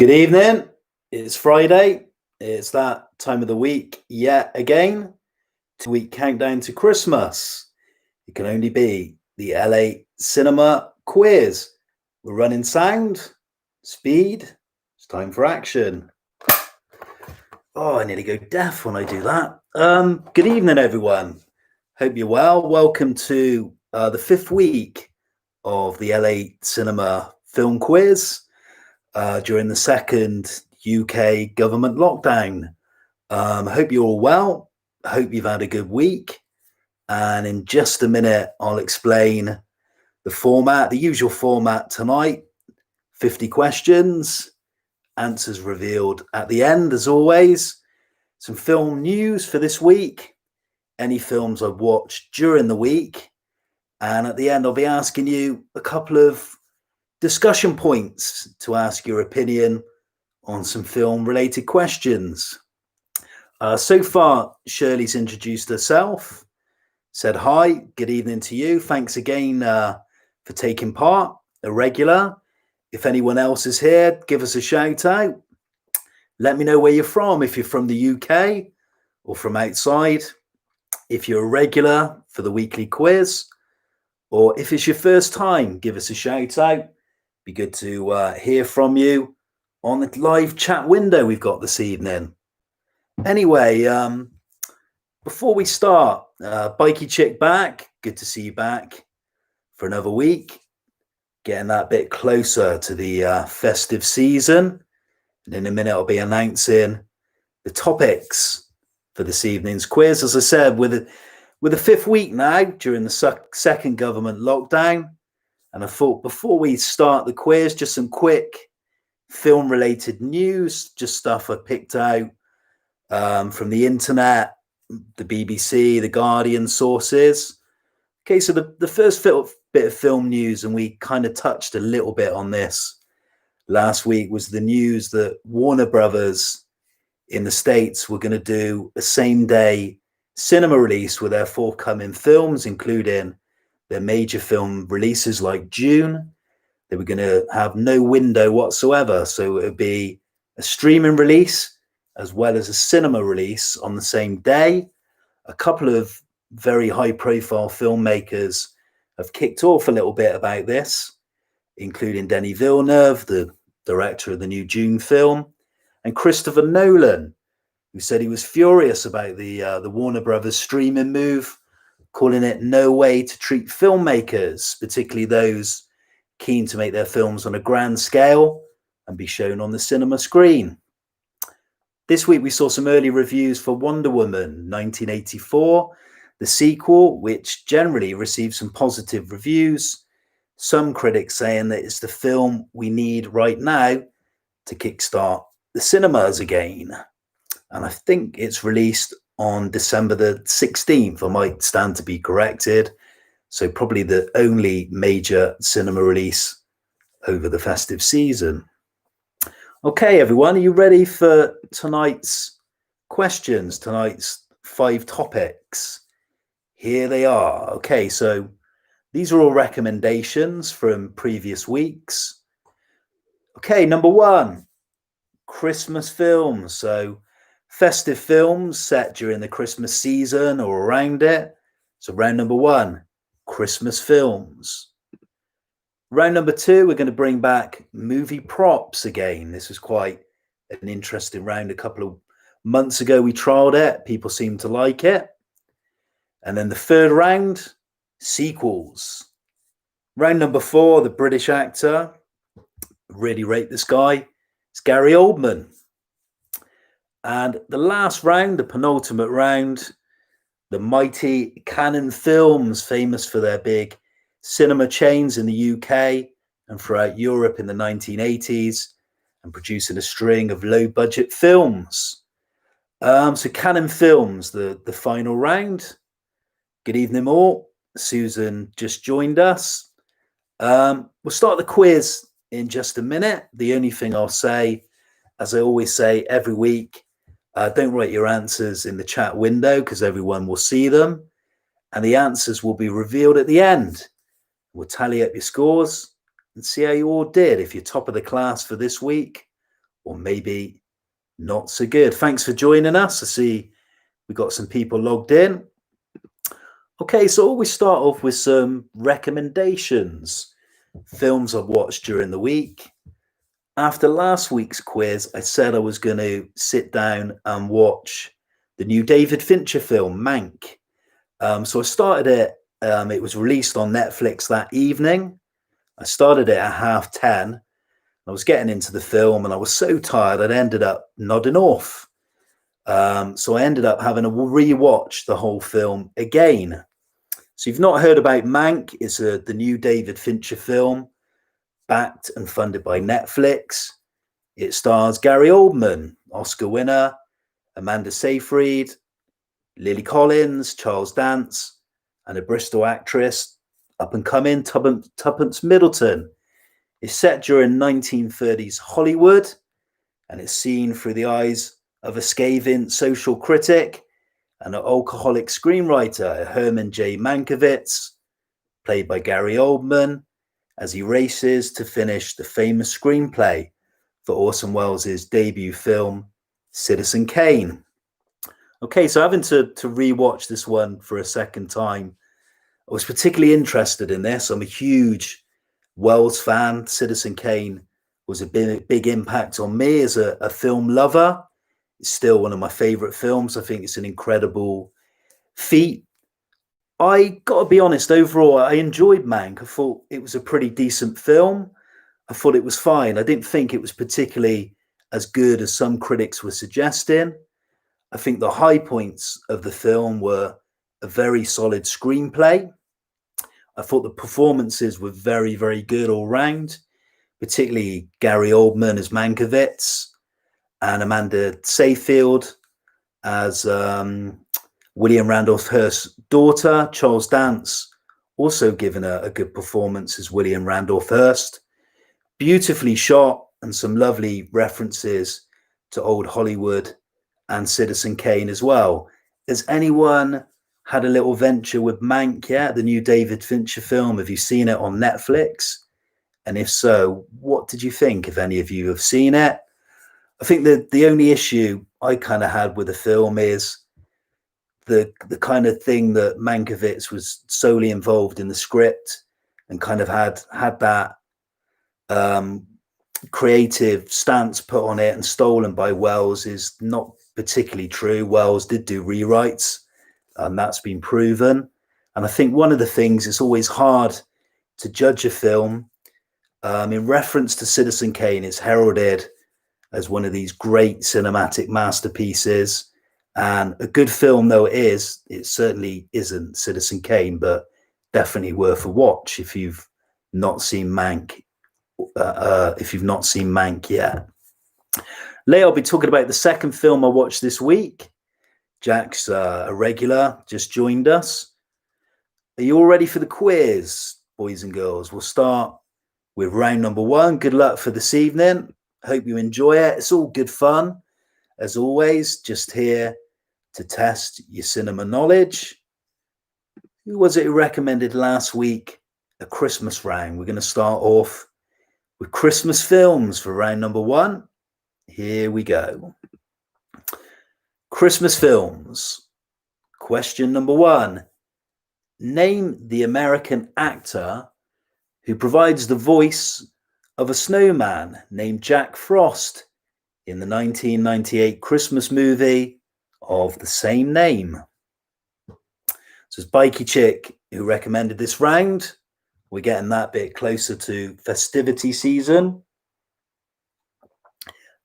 Good evening. It's Friday. It's that time of the week yet again. 2-week countdown to Christmas. It can only be the LA Cinema Quiz. We're running sound, speed. It's time for action. Oh, I nearly go deaf when I do that. Good evening, everyone. Hope you're well. Welcome to the 5th week of the LA Cinema Film Quiz. During the second UK government lockdown. I hope you're all well. I hope you've had a good week. And in just a minute, I'll explain the format, the usual format tonight. 50 questions, answers revealed at the end, as always. Some film news for this week. Any films I've watched during the week. And at the end, I'll be asking you a couple of discussion points to ask your opinion on some film related questions. So far, Shirley's introduced herself, said hi, good evening to you. Thanks again for taking part, a regular. If anyone else is here, give us a shout out. Let me know where you're from, if you're from the UK or from outside, if you're a regular for the weekly quiz, or if it's your first time, give us a shout out. Be good to hear from you on the live chat window we've got this evening. Anyway, before we start, Bikey Chick back. Good to see you back for another week. Getting that bit closer to the festive season. And in a minute, I'll be announcing the topics for this evening's quiz. As I said, with the 5th week now during the second government lockdown. And I thought before we start the quiz, just some quick film-related news, just stuff I picked out from the internet, the BBC, the Guardian sources. Okay, so the first bit of film news, and we kind of touched a little bit on this last week, was the news that Warner Brothers in the States were going to do a same-day cinema release with their forthcoming films, including their major film releases like June. They were going to have no window whatsoever. So it would be a streaming release as well as a cinema release on the same day. A couple of very high profile filmmakers have kicked off a little bit about this, including Denis Villeneuve, the director of the new June film, and Christopher Nolan, who said he was furious about the Warner Brothers streaming move, calling it no way to treat filmmakers, particularly those keen to make their films on a grand scale and be shown on the cinema screen. This week, we saw some early reviews for Wonder Woman 1984, the sequel, which generally received some positive reviews. Some critics saying that it's the film we need right now to kickstart the cinemas again. And I think it's released on December the 16th. I might stand to be corrected. So probably the only major cinema release over the festive season. Okay, everyone, are you ready for tonight's questions, tonight's 5 topics? Here they are. Okay, so these are all recommendations from previous weeks. Okay, number 1, Christmas films. So festive films set during the Christmas season or around it. So round number 1, Christmas films. Round number 2, we're going to bring back movie props again. This was quite an interesting round. A couple of months ago, we trialed it. People seemed to like it. And then the third round, sequels. Round number 4, the British actor. Really rate this guy. It's Gary Oldman. And the last round, the penultimate round, the mighty Cannon Films, famous for their big cinema chains in the UK and throughout Europe in the 1980s, and producing a string of low-budget films. So Cannon Films, the final round. Good evening, all. Susan just joined us. We'll start the quiz in just a minute. The only thing I'll say, as I always say every week, don't write your answers in the chat window because everyone will see them. And the answers will be revealed at the end. We'll tally up your scores and see how you all did. If you're top of the class for this week, or maybe not so good. Thanks for joining us. I see we got some people logged in. Okay, so we start off with some recommendations. Films I've watched during the week. After last week's quiz, I said I was going to sit down and watch the new David Fincher film, Mank. So I started it. It was released on Netflix that evening. I started it at 10:30. I was getting into the film and I was so tired, I'd ended up nodding off. So I ended up having to rewatch the whole film again. So you've not heard about Mank. It's the new David Fincher film, backed and funded by Netflix. It stars Gary Oldman, Oscar winner, Amanda Seyfried, Lily Collins, Charles Dance, and a Bristol actress, up and coming, Tuppence Middleton. It's set during 1930s Hollywood, and it's seen through the eyes of a scathing social critic and an alcoholic screenwriter, Herman J. Mankiewicz, played by Gary Oldman, as he races to finish the famous screenplay for Orson Welles' debut film, Citizen Kane. Okay, so having to rewatch this one for a second time, I was particularly interested in this. I'm a huge Wells fan. Citizen Kane was a big impact on me as a film lover. It's still one of my favorite films. I think it's an incredible feat. I got to be honest, overall, I enjoyed Mank. I thought it was a pretty decent film. I thought it was fine. I didn't think it was particularly as good as some critics were suggesting. I think the high points of the film were a very solid screenplay. I thought the performances were very, very good all round, particularly Gary Oldman as Mankiewicz and Amanda Seyfried as William Randolph Hearst's daughter. Charles Dance also given a good performance as William Randolph Hearst. Beautifully shot and some lovely references to old Hollywood and Citizen Kane as well. Has anyone had a little venture with Mank yet, the new David Fincher film? Have you seen it on Netflix? And if so, what did you think, if any of you have seen it? I think that the only issue I kind of had with the film is the kind of thing that Mankiewicz was solely involved in the script and kind of had that creative stance put on it and stolen by Wells is not particularly true. Wells did do rewrites, and that's been proven. And I think one of the things, it's always hard to judge a film. In reference to Citizen Kane, it's heralded as one of these great cinematic masterpieces. And a good film though it certainly isn't Citizen Kane, but definitely worth a watch if you've not seen Mank. If you've not seen Mank yet. Later, I'll be talking about the second film I watched this week. Jack's a regular, just joined us. Are you all ready for the quiz, boys and girls? We'll start with round number one. Good luck for this evening. Hope you enjoy it. It's all good fun. As always, just here to test your cinema knowledge. Who was it who recommended last week a Christmas round? We're going to start off with Christmas films for round number one. Here we go. Christmas films. Question number one. Name the American actor who provides the voice of a snowman named Jack Frost in the 1998 Christmas movie of the same name. So it's Bikey Chick who recommended this round. We're getting that bit closer to festivity season.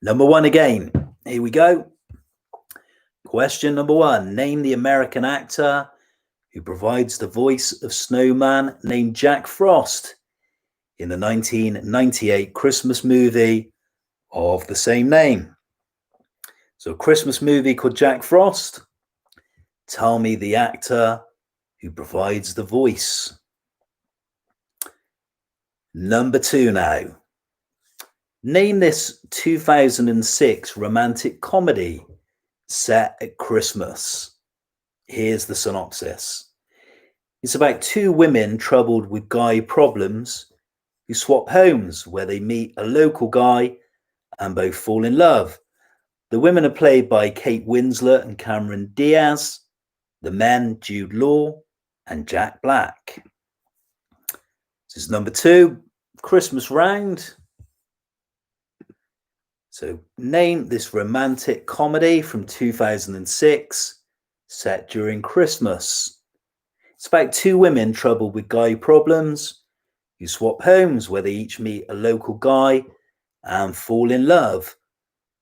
Number one again. Here we go. Question number one. Name the American actor who provides the voice of snowman named Jack Frost in the 1998 Christmas movie of the same name. So a Christmas movie called Jack Frost. Tell me the actor who provides the voice. Number two now. Name this 2006 romantic comedy set at Christmas. Here's the synopsis. It's about two women troubled with guy problems who swap homes, where they meet a local guy and both fall in love. The women are played by Kate Winslet and Cameron Diaz. The men, Jude Law and Jack Black. This is number 2, Christmas round. So name this romantic comedy from 2006 set during Christmas. It's about 2 women troubled with guy problems who swap homes where they each meet a local guy and fall in love.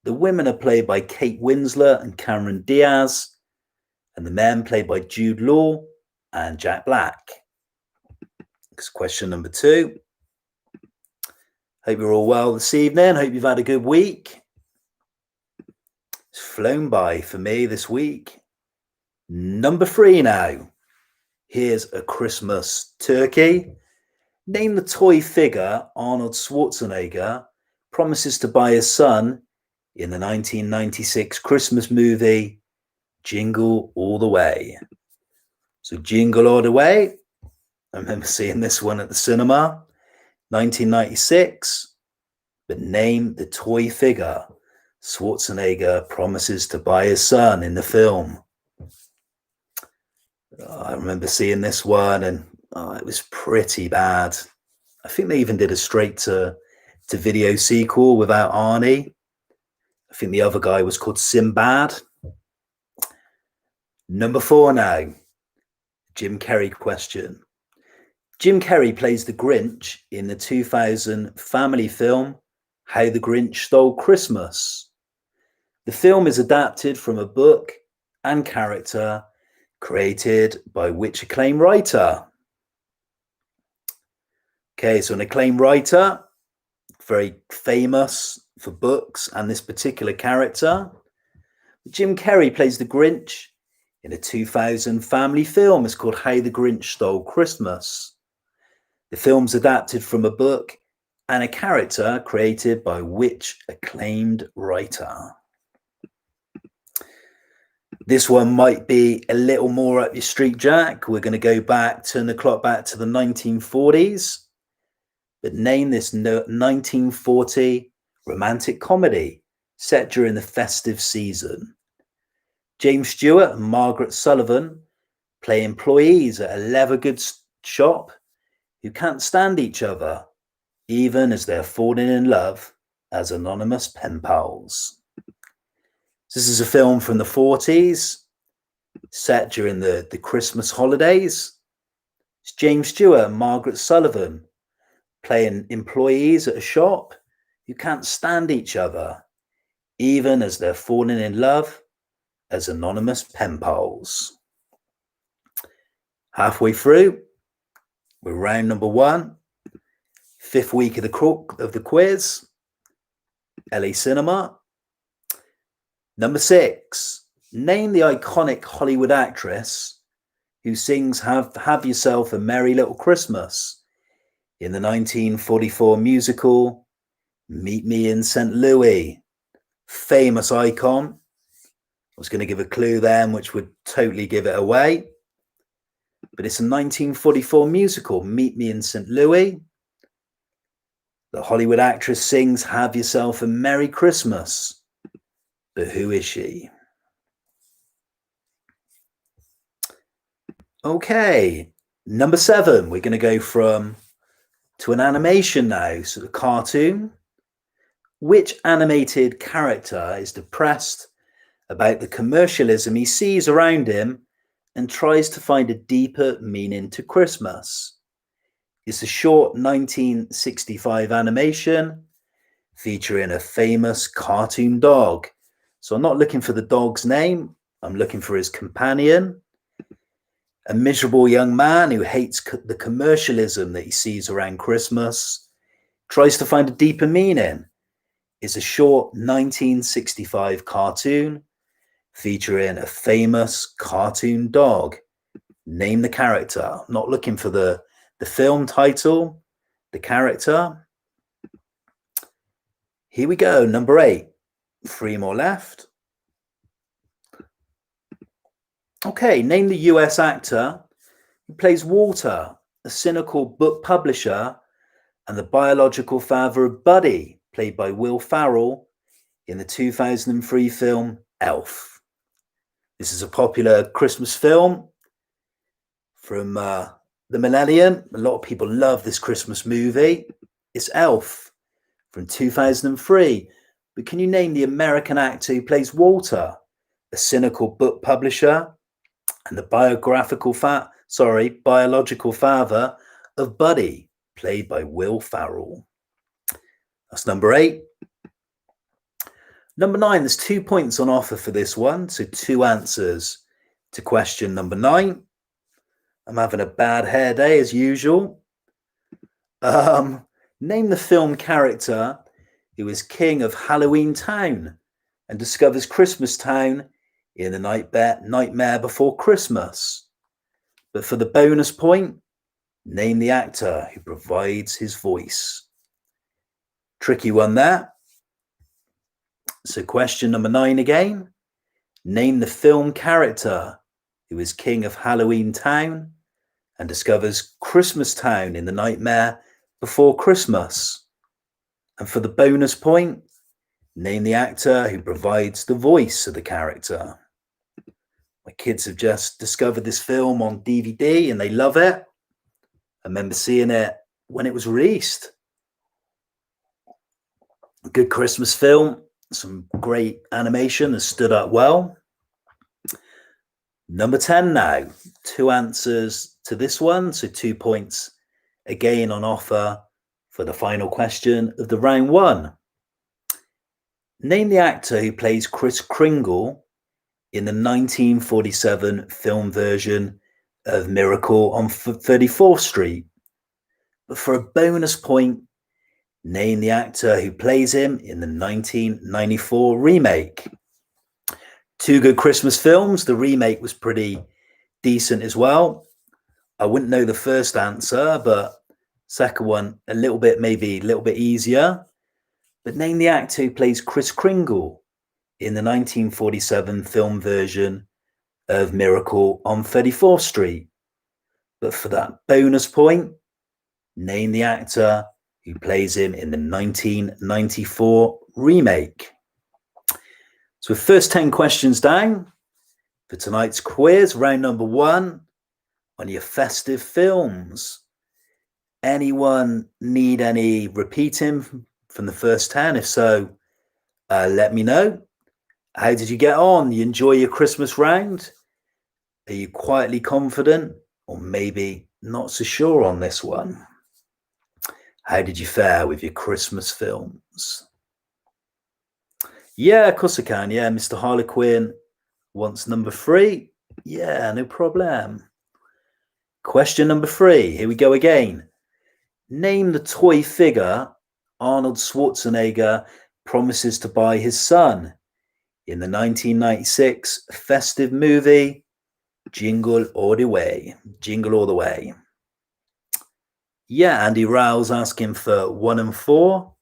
The women are played by Kate Winslet and Cameron Diaz, and the men played by Jude Law and Jack Black. That's question number 2. Hope you're all well this evening. Hope you've had a good week. It's flown by for me this week. Number 3 now. Here's a Christmas turkey. Name the toy figure Arnold Schwarzenegger promises to buy his son in the 1996 Christmas movie Jingle All the Way. So Jingle All the Way, I remember seeing this one at the cinema, 1996, but name the toy figure Schwarzenegger promises to buy his son in the film. I remember seeing this one and it was pretty bad. I think they even did a straight to video sequel without Arnie. I think the other guy was called Sinbad. Number 4 now, Jim Carrey question. Jim Carrey plays the Grinch in the 2000 family film How the Grinch Stole Christmas. The film is adapted from a book and character created by which acclaimed writer? Okay, so an acclaimed writer, very famous for books and this particular character. Jim Carrey plays the Grinch in a 2000 family film. It's called How the Grinch Stole Christmas. The film's adapted from a book and a character created by which acclaimed writer? This one might be a little more up your street, Jack. We're going to go back, turn the clock back to the 1940s. But name this 1940 romantic comedy set during the festive season. James Stewart and Margaret Sullivan play employees at a leather goods shop who can't stand each other, even as they're falling in love as anonymous pen pals. This is a film from the 40s, set during the Christmas holidays. It's James Stewart and Margaret Sullivan playing employees at a shop who can't stand each other, even as they're falling in love as anonymous pen pals. Halfway through, we're round number 1, 5th week of the quiz, LA Cinema. Number 6, name the iconic Hollywood actress who sings Have Yourself a Merry Little Christmas in the 1944 musical Meet Me in St. Louis. Famous icon. I was going to give a clue then, which would totally give it away. But it's a 1944 musical, Meet Me in St. Louis. The Hollywood actress sings Have Yourself a Merry Christmas. But who is she? Okay, number 7. We're going to go to an animation now, so a cartoon. Which animated character is depressed about the commercialism he sees around him and tries to find a deeper meaning to Christmas? It's a short 1965 animation featuring a famous cartoon dog. So I'm not looking for the dog's name. I'm looking for his companion. A miserable young man who hates the commercialism that he sees around Christmas, tries to find a deeper meaning. It's a short 1965 cartoon featuring a famous cartoon dog. Name the character. I'm not looking for the film title, the character. Here we go, number 8. 3 more left. Okay, name the US actor who plays Walter, a cynical book publisher and the biological father of Buddy played by Will Ferrell in the 2003 film Elf. This is a popular Christmas film from the millennium. A lot of people love this Christmas movie. It's Elf from 2003. But can you name the American actor who plays Walter, a cynical book publisher and the biological father of Buddy, played by Will Ferrell? That's number 8. Number 9, there's 2 points on offer for this one, so 2 answers to question number 9. I'm having a bad hair day as usual. Name the film character who is king of Halloween Town and discovers Christmas Town in the Nightmare Before Christmas. But for the bonus point, name the actor who provides his voice. Tricky one there. So question number 9 again. Name the film character who is king of Halloween Town and discovers Christmas Town in the Nightmare Before Christmas. And for the bonus point, name the actor who provides the voice of the character. My kids have just discovered this film on DVD and they love it. I remember seeing it when it was released. A good Christmas film. Some great animation that stood up well. Number 10 now. 2 answers to this one, so 2 points again on offer for the final question of the round 1. Name the actor who plays Kris Kringle in the 1947 film version of Miracle on 34th Street. But for a bonus point, name the actor who plays him in the 1994 remake. 2 good Christmas films. The remake was pretty decent as well. I wouldn't know the first answer, but second one maybe a little bit easier. But name the actor who plays Kris Kringle in the 1947 film version of Miracle on 34th Street. But for that bonus point, name the actor who plays him in the 1994 remake. So first 10 questions down for tonight's quiz, round number 1 on your festive films. Anyone need any repeating from the first 10? If so, let me know. How did you get on? You enjoy your Christmas round? Are you quietly confident or maybe not so sure on this one? How did you fare with your Christmas films? Yeah, of course I can. Yeah, Mr. Harlequin wants number 3. Yeah, no problem. Question number 3. Here we go again. Name the toy figure Arnold Schwarzenegger promises to buy his son in the 1996 festive movie Jingle All the Way. Jingle All the Way. Yeah, Andy Rowell's asking for 1 and 4.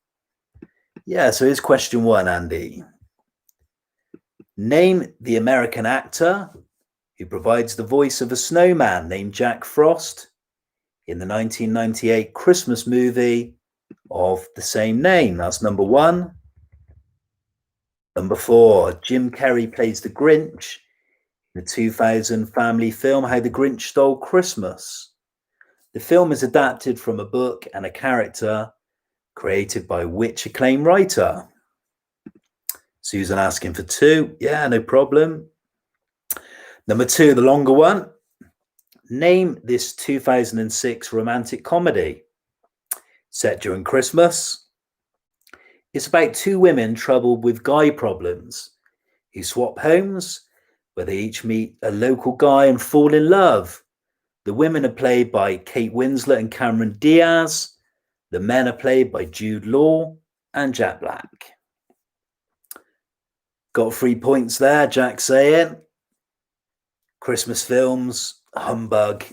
Yeah, so here's question 1, Andy. Name the American actor who provides the voice of a snowman named Jack Frost in the 1998 Christmas movie of the same name. That's number 1. Number 4, Jim Carrey plays the Grinch in the 2000 family film How the Grinch Stole Christmas. The film is adapted from a book and a character created by which acclaimed writer? Susan asking for 2. Yeah, no problem. Number 2, the longer one. Name this 2006 romantic comedy set during Christmas. It's about 2 women troubled with guy problems who swap homes where they each meet a local guy and fall in love. The women are played by Kate Winslet and Cameron Diaz. The men are played by Jude Law and Jack Black. Got 3 points there, Jack saying. Christmas films, humbug.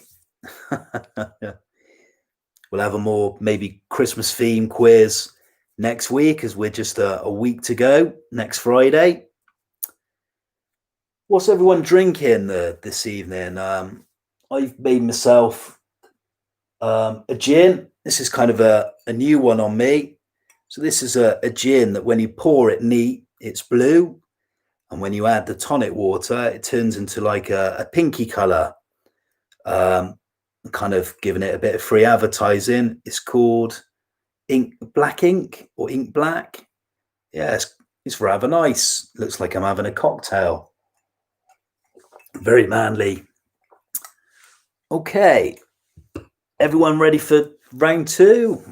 We'll have a more maybe Christmas theme quiz next week as we're just a week to go, next Friday. What's everyone drinking this evening? I've made myself a gin. This is kind of a new one on me. So this is a gin that when you pour it neat, it's blue. And when you add the tonic water, it turns into like a pinky color. Kind of giving it a bit of free advertising. It's called Black Ink or Ink Black. Yeah, it's rather nice. Looks like I'm having a cocktail. Very manly. Okay, everyone ready for round two?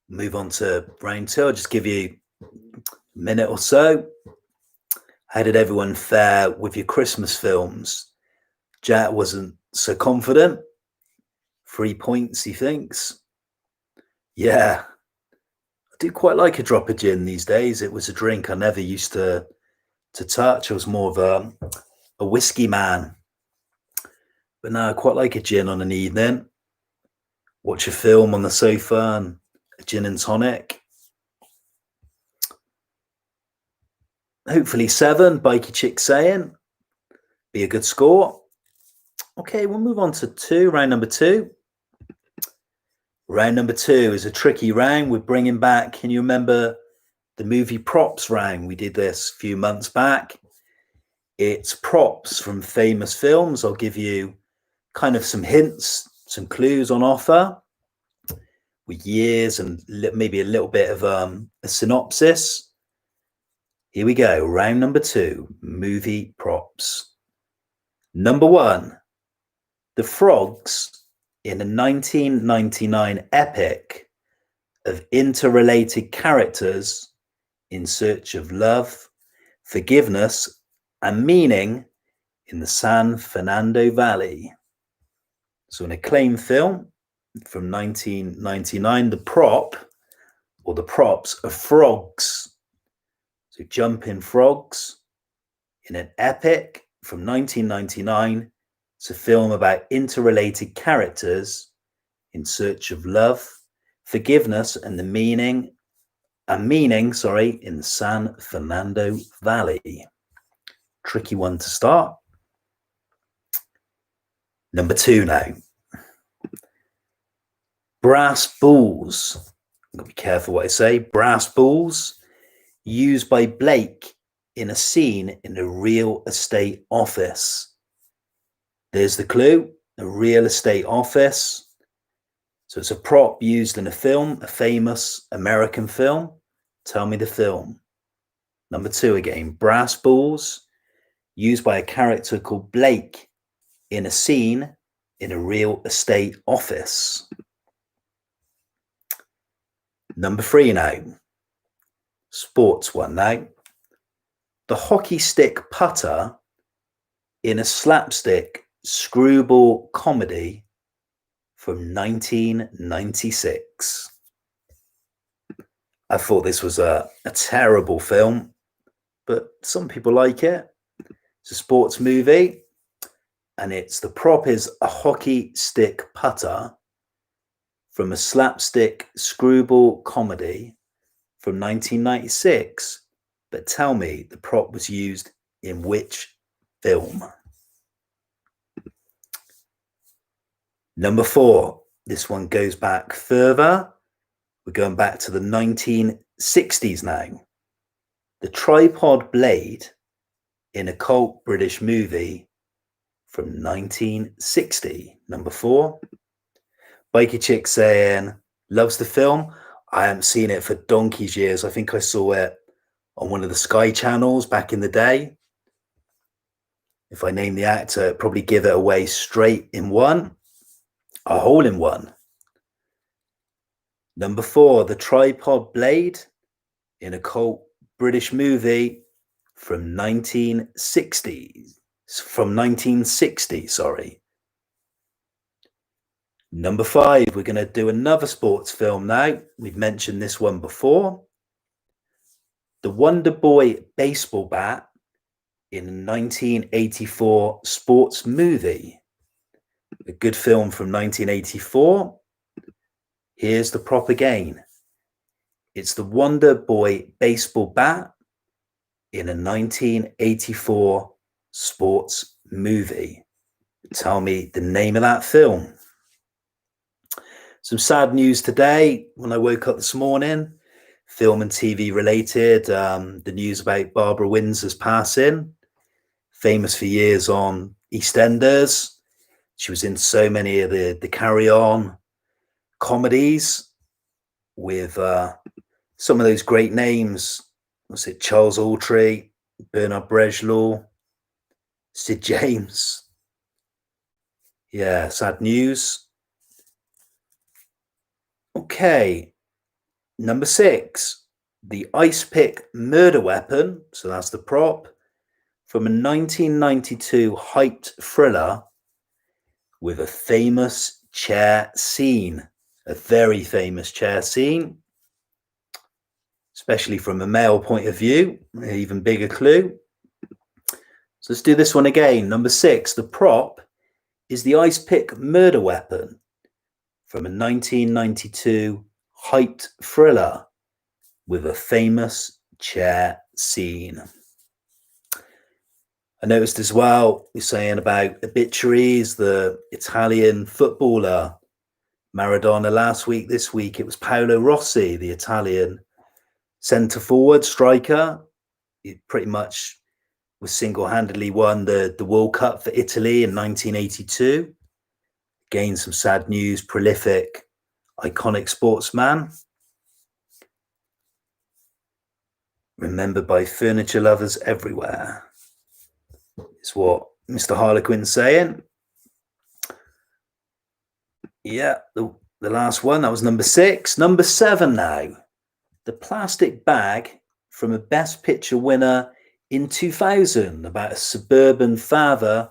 Move on to round two. I'll just give you a minute or so. How did everyone fare with your Christmas films? Jack wasn't so confident. 3 points, he thinks. Yeah, I do quite like a drop of gin these days. It was a drink I never used to touch. I was more of a whiskey man. But now I quite like a gin on an evening. Watch a film on the sofa and a gin and tonic. Hopefully 7, Bikey Chick saying. Be a good score. Okay, we'll move on to round number 2. Round number 2 is a tricky round. We're bringing back, can you remember the movie props round? We did this a few months back. It's props from famous films. I'll give you kind of some hints, some clues on offer with years and maybe a little bit of a synopsis. Here we go. Round number 2, movie props. Number 1, the frogs in a 1999 epic of interrelated characters in search of love, forgiveness, and meaning in the San Fernando Valley. So an acclaimed film from 1999, the props are frogs. So jumping frogs in an epic from 1999. It's a film about interrelated characters in search of love, forgiveness, and the meaning in the San Fernando Valley. Tricky one to start. Number 2 now. Brass balls. I'm going to be careful what I say. Brass balls used by Blake in a scene in a real estate office. There's the clue, a real estate office. So it's a prop used in a film, a famous American film. Tell me the film. Number 2 again, brass balls used by a character called Blake in a scene in a real estate office. Number 3 now, sports one now. The hockey stick putter in a slapstick screwball comedy from 1996. I thought this was a terrible film, but some people like it. It's a sports movie, and the prop is a hockey stick putter from a slapstick screwball comedy from 1996. But tell me, the prop was used in which film? Number 4, this one goes back further. We're going back to the 1960s now. The tripod blade in a cult British movie from 1960. Number 4. Bikey Chick saying, loves the film. I haven't seen it for donkey's years. I think I saw it on one of the Sky channels back in the day. If I name the actor, I'd probably give it away straight in one. A hole in one. Number 4, the tripod blade in a cult British movie from 1960, sorry. Number 5, we're going to do another sports film now. We've mentioned this one before. The Wonder Boy baseball bat in a 1984 sports movie. A good film from 1984. Here's the prop again. It's the Wonder Boy baseball bat in a 1984 sports movie. Tell me the name of that film. Some sad news today when I woke up this morning, film and TV related. The news about Barbara Windsor's passing, famous for years on EastEnders. She was in so many of the Carry On comedies with some of those great names. Was it Charles Autry, Bernard Breslau, Sid James? Yeah, sad news. Okay, number 6, the ice pick murder weapon. So that's the prop from a 1992 hyped thriller with a famous chair scene, a very famous chair scene, especially from a male point of view, an even bigger clue. So let's do this one again. Number 6, the prop is the ice pick murder weapon from a 1992 hyped thriller with a famous chair scene. I noticed as well, you're saying about obituaries, the Italian footballer Maradona last week. This week it was Paolo Rossi, the Italian centre forward striker. He pretty much was single-handedly won the World Cup for Italy in 1982. Again, some sad news, prolific, iconic sportsman. Remembered by furniture lovers everywhere, is what Mr. Harlequin's saying. Yeah, the last one, that was number 6. Number 7 now. The plastic bag from a Best Picture winner in 2000 about a suburban father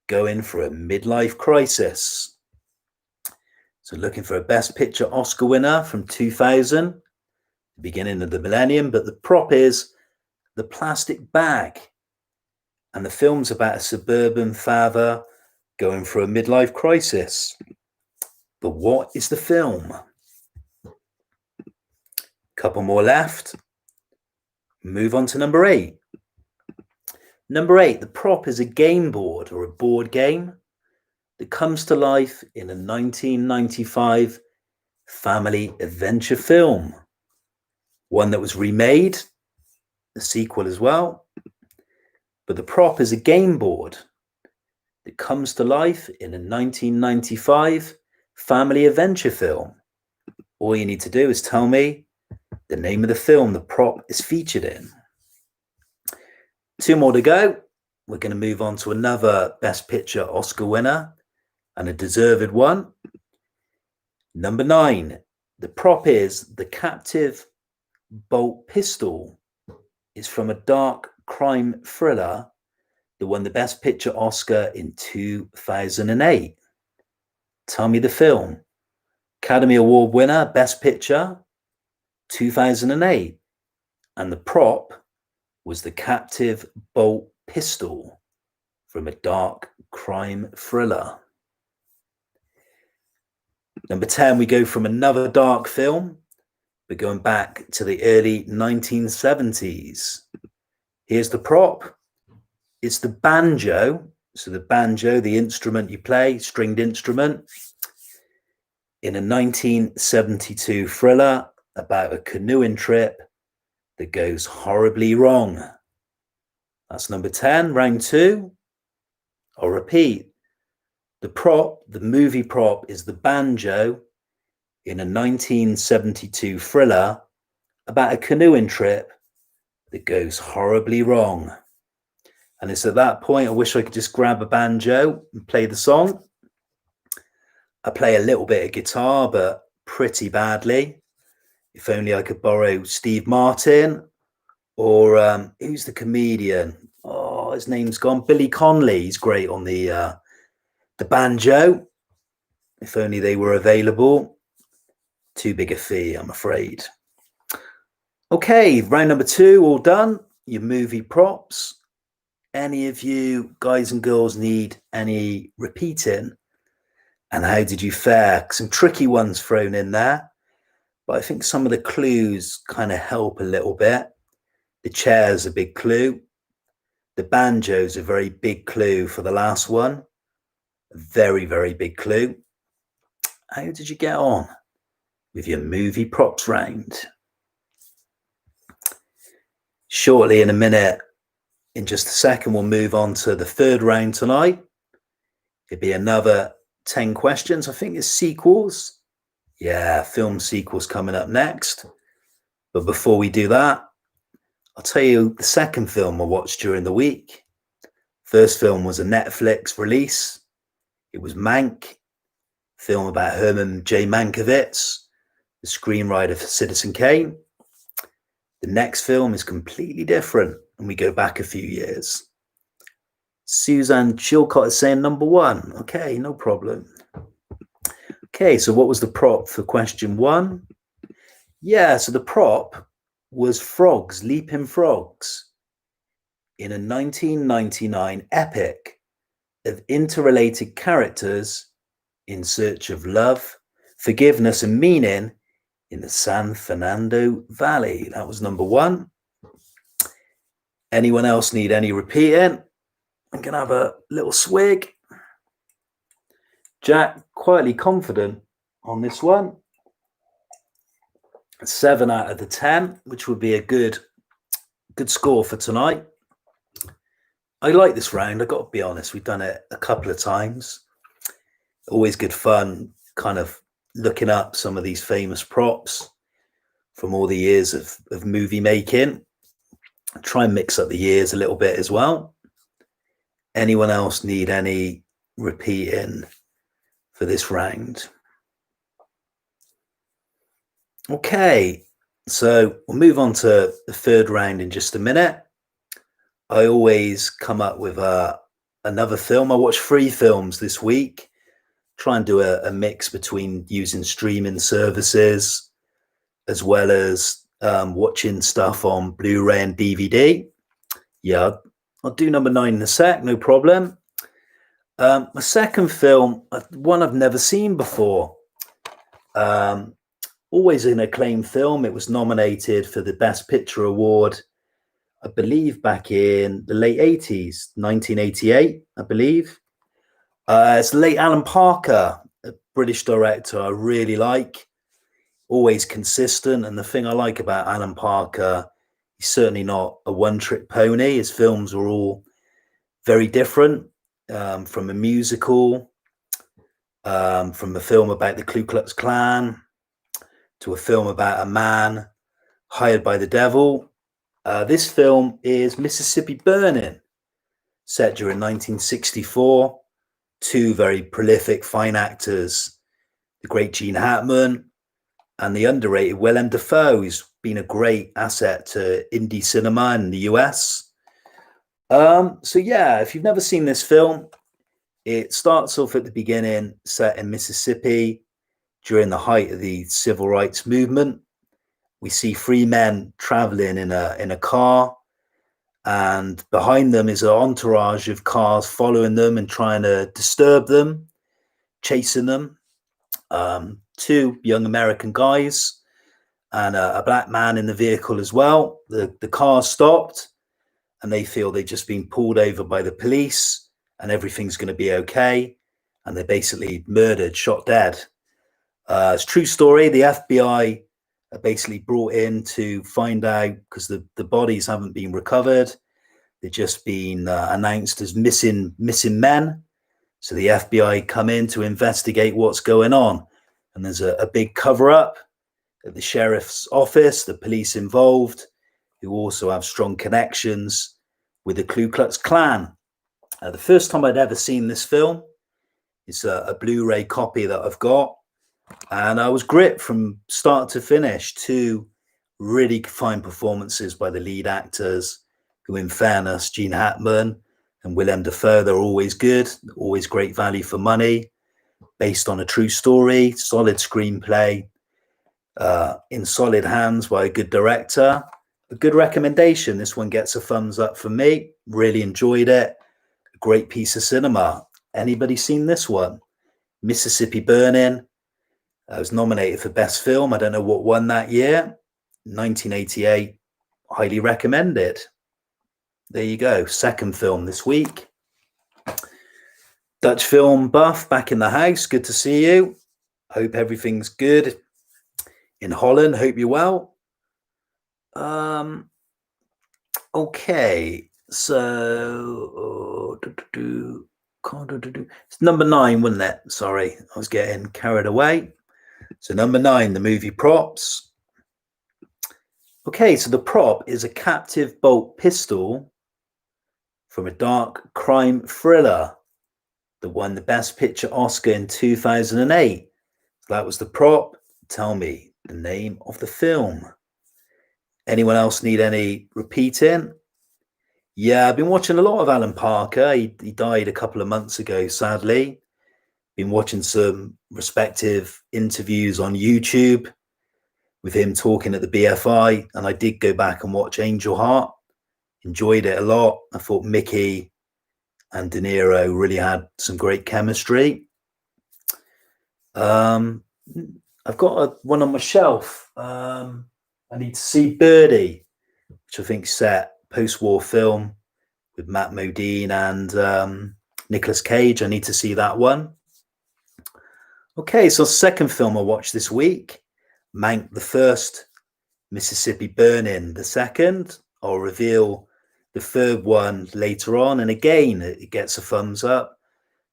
going for a midlife crisis. So looking for a Best Picture Oscar winner from 2000, the beginning of the millennium, but the prop is the plastic bag. And the film's about a suburban father going for a midlife crisis. But what is the film? Couple more left. Move on to number 8. Number 8, the prop is a game board or a board game that comes to life in a 1995 family adventure film. One that was remade, a sequel as well. But the prop is a game board that comes to life in a 1995 family adventure film. All you need to do is tell me the name of the film the prop is featured in. 2 more to go. We're going to move on to another Best Picture Oscar winner, and a deserved one. Number 9. The prop is the captive bolt pistol. It's from a dark crime thriller that won the Best Picture Oscar in 2008. Tell me the film. Academy Award winner, Best Picture, 2008. And the prop was the captive bolt pistol from a dark crime thriller. Number 10, we go from another dark film. We're going back to the early 1970s. Here's the prop. It's the banjo. So the banjo, the instrument you play, stringed instrument, in a 1972 thriller about a canoeing trip that goes horribly wrong. That's number 10, round 2. I'll repeat. The prop, the movie prop, is the banjo in a 1972 thriller about a canoeing trip that goes horribly wrong. And it's at that point I wish I could just grab a banjo and play the song. I play a little bit of guitar, but pretty badly. If only I could borrow Steve Martin or who's the comedian? Oh, his name's gone. Billy Connolly. He's great on the banjo. If only they were available. Too big a fee, I'm afraid. Okay, round number 2, all done. Your movie props. Any of you guys and girls need any repeating? And how did you fare? Some tricky ones thrown in there, but I think some of the clues kind of help a little bit. The chair's a big clue. The banjo's a very big clue for the last one. A very, very big clue. how did you get on with your movie props round? Shortly, in a minute, in just a second, we'll move on to the third round tonight. It'll be another 10 questions. I think it's sequels. Yeah, film sequels coming up next. But before we do that, I'll tell you the second film I watched during the week. First film was a Netflix release. It was Mank, film about Herman J. Mankiewicz, the screenwriter for Citizen Kane. The next film is completely different, and we go back a few years. Suzanne Chilcott is saying number one. Okay, no problem. Okay, so what was the prop for question one? Yeah, so the prop was frogs, leaping frogs, in a 1999 epic of interrelated characters in search of love, forgiveness, and meaning in the San Fernando Valley. That was number one. Anyone else need any repeating? I'm going to have a little swig. Jack, quietly confident on this one. 7 out of the 10, which would be a good score for tonight. I like this round. I've got to be honest. We've done it a couple of times. Always good fun, kind of looking up some of these famous props from all the years of movie making. Try and mix up the years a little bit as well. Anyone else need any repeating for this round? Okay, so we'll move on to the third round in just a minute. I always come up with another film. I watched 3 films this week. Try and do a mix between using streaming services as well as watching stuff on Blu-ray and DVD. Yeah, I'll do number 9 in a sec, no problem. My second film, one I've never seen before. Always an acclaimed film. It was nominated for the Best Picture Award, I believe, back in the late 80s, 1988, I believe. It's the late Alan Parker, a British director I really like. Always consistent. And the thing I like about Alan Parker, he's certainly not a one-trick pony. His films are all very different, from a musical, from a film about the Ku Klux Klan, to a film about a man hired by the devil. This film is Mississippi Burning, set during 1964. 2 very prolific, fine actors, the great Gene Hackman and the underrated Willem Dafoe, who's been a great asset to indie cinema in the US. So yeah, if you've never seen this film, it starts off at the beginning, set in Mississippi during the height of the civil rights movement. We see 3 men traveling in a car, and behind them is an entourage of cars following them and trying to disturb them, chasing them. 2 young American guys and a black man in the vehicle as well. The car stopped and they feel they've just been pulled over by the police and everything's going to be okay. And they're basically murdered, shot dead. It's a true story. The FBI are basically brought in to find out, because the bodies haven't been recovered. They've just been announced as missing men. So the FBI come in to investigate what's going on. And there's a big cover up at the sheriff's office, the police involved, who also have strong connections with the Ku Klux Klan. The first time I'd ever seen this film, it's a Blu-ray copy that I've got. And I was gripped from start to finish. 2 really fine performances by the lead actors, who, in fairness, Gene Hackman and Willem Dafoe, they're always good, always great value for money, based on a true story, solid screenplay, in solid hands by a good director. A good recommendation. This one gets a thumbs up from me. Really enjoyed it. A great piece of cinema. Anybody seen this one? Mississippi Burning. I was nominated for Best Film. I don't know what won that year. 1988. Highly recommended. There you go. Second film this week. Dutch film buff back in the house. Good to see you. Hope everything's good in Holland. Hope you're well. Okay, so it's number 9, wasn't it? Sorry, I was getting carried away. So number 9, the movie props. Okay, so the prop is a captive bolt pistol from a dark crime thriller that won the Best Picture Oscar in 2008. So that was the prop. Tell me the name of the film. Anyone else need any repeating? Yeah, I've been watching a lot of Alan Parker. He died a couple of months ago, sadly. Been watching some respective interviews on YouTube with him talking at the BFI, and I did go back and watch Angel Heart. Enjoyed it a lot. I thought Mickey and De Niro really had some great chemistry. I've got one on my shelf. I need to see Birdie, which I think set post-war film with Matt Modine and Nicolas Cage. I need to see that one. Okay, so second film I watched this week, Mank the first, Mississippi Burning the second. I'll reveal the third one later on, and again it gets a thumbs up.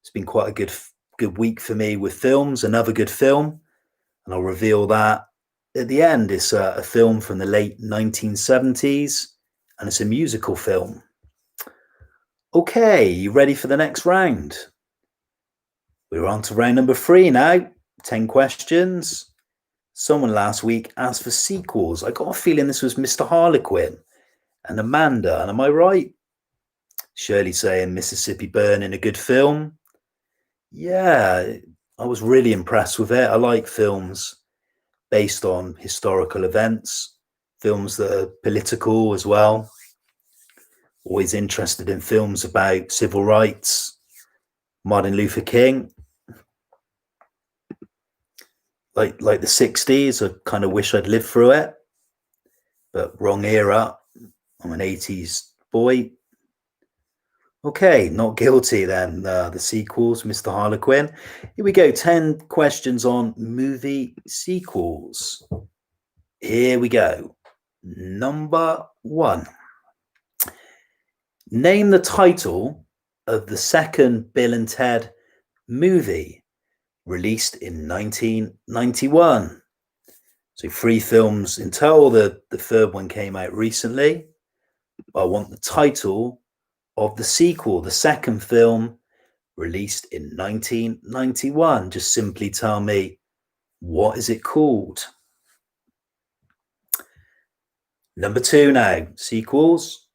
It's been quite a good week for me with films. Another good film, and I'll reveal that at the end. It's a film from the late 1970s, and it's a musical film. Okay, you ready for the next round? We're on to round number 3 now. 10 questions. Someone last week asked for sequels. I got a feeling this was Mr. Harlequin and Amanda, and am I right? Shirley saying Mississippi Burning, a good film. Yeah, I was really impressed with it. I like films based on historical events, films that are political as well. Always interested in films about civil rights, Martin Luther King. Like the 60s, I kind of wish I'd lived through it, but wrong era. I'm an 80s boy. Okay, not guilty then. The sequels, Mr. Harlequin. Here we go. 10 questions on movie sequels. Here we go. Number 1. Name the title of the second Bill and Ted movie released in 1991. So 3 films in total. The third one came out recently. I want the title of the sequel, the second film released in 1991. Just simply tell me, what is it called? Number 2 now, sequels.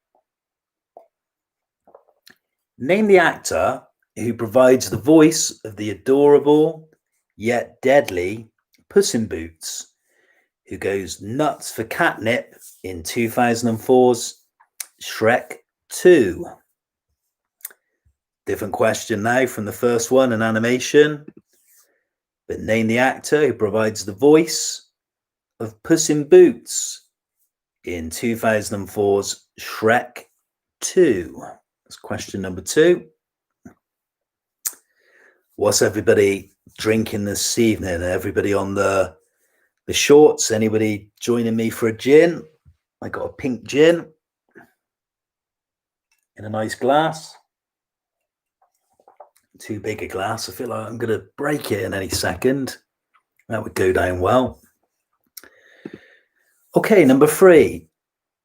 Name the actor who provides the voice of the adorable yet deadly Puss in Boots, who goes nuts for catnip in 2004's Shrek 2. Different question now from the first one, an animation. But name the actor who provides the voice of Puss in Boots in 2004's Shrek 2. That's question number 2. What's everybody drinking this evening? Everybody on the shorts? Anybody joining me for a gin? I got a pink gin in a nice glass. Too big a glass. I feel like I'm going to break it in any second. That would go down well. Okay, number 3.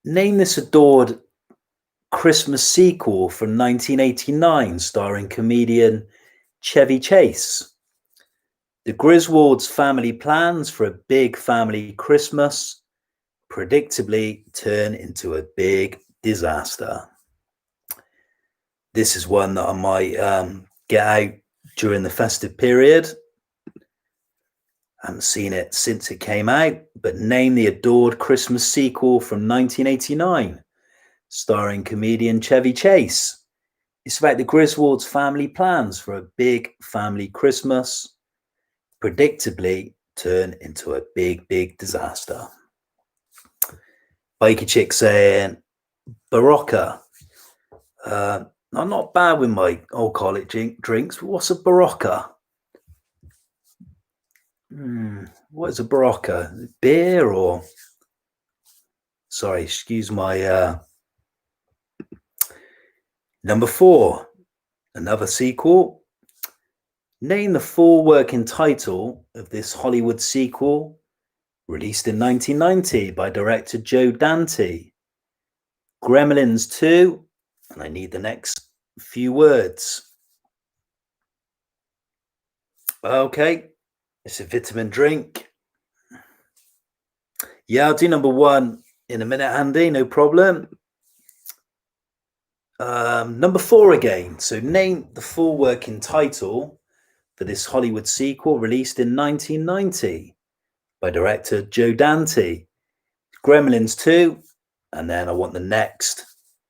Name this adored Christmas sequel from 1989 starring comedian Chevy Chase. The Griswolds' family plans for a big family Christmas predictably turn into a big disaster. This is one that I might get out during the festive period. I haven't seen it since it came out, but name the adored Christmas sequel from 1989 starring comedian Chevy Chase. It's about the Griswolds' family plans for a big family Christmas predictably turn into a big disaster. Biker Chick saying Barocca. I'm not bad with my alcoholic drinks, but what's a Barocca? What is a Barocca? Beer or... Sorry, excuse my... Number 4, another sequel. Name the full working title of this Hollywood sequel released in 1990 by director Joe Dante. Gremlins 2, and I need the next few words. Okay, it's a vitamin drink. Yeah, I'll do number 1 in a minute, Andy, no problem. Number 4 again. So name the full working title for this Hollywood sequel released in 1990 by director Joe Dante. Gremlins 2, and then I want the next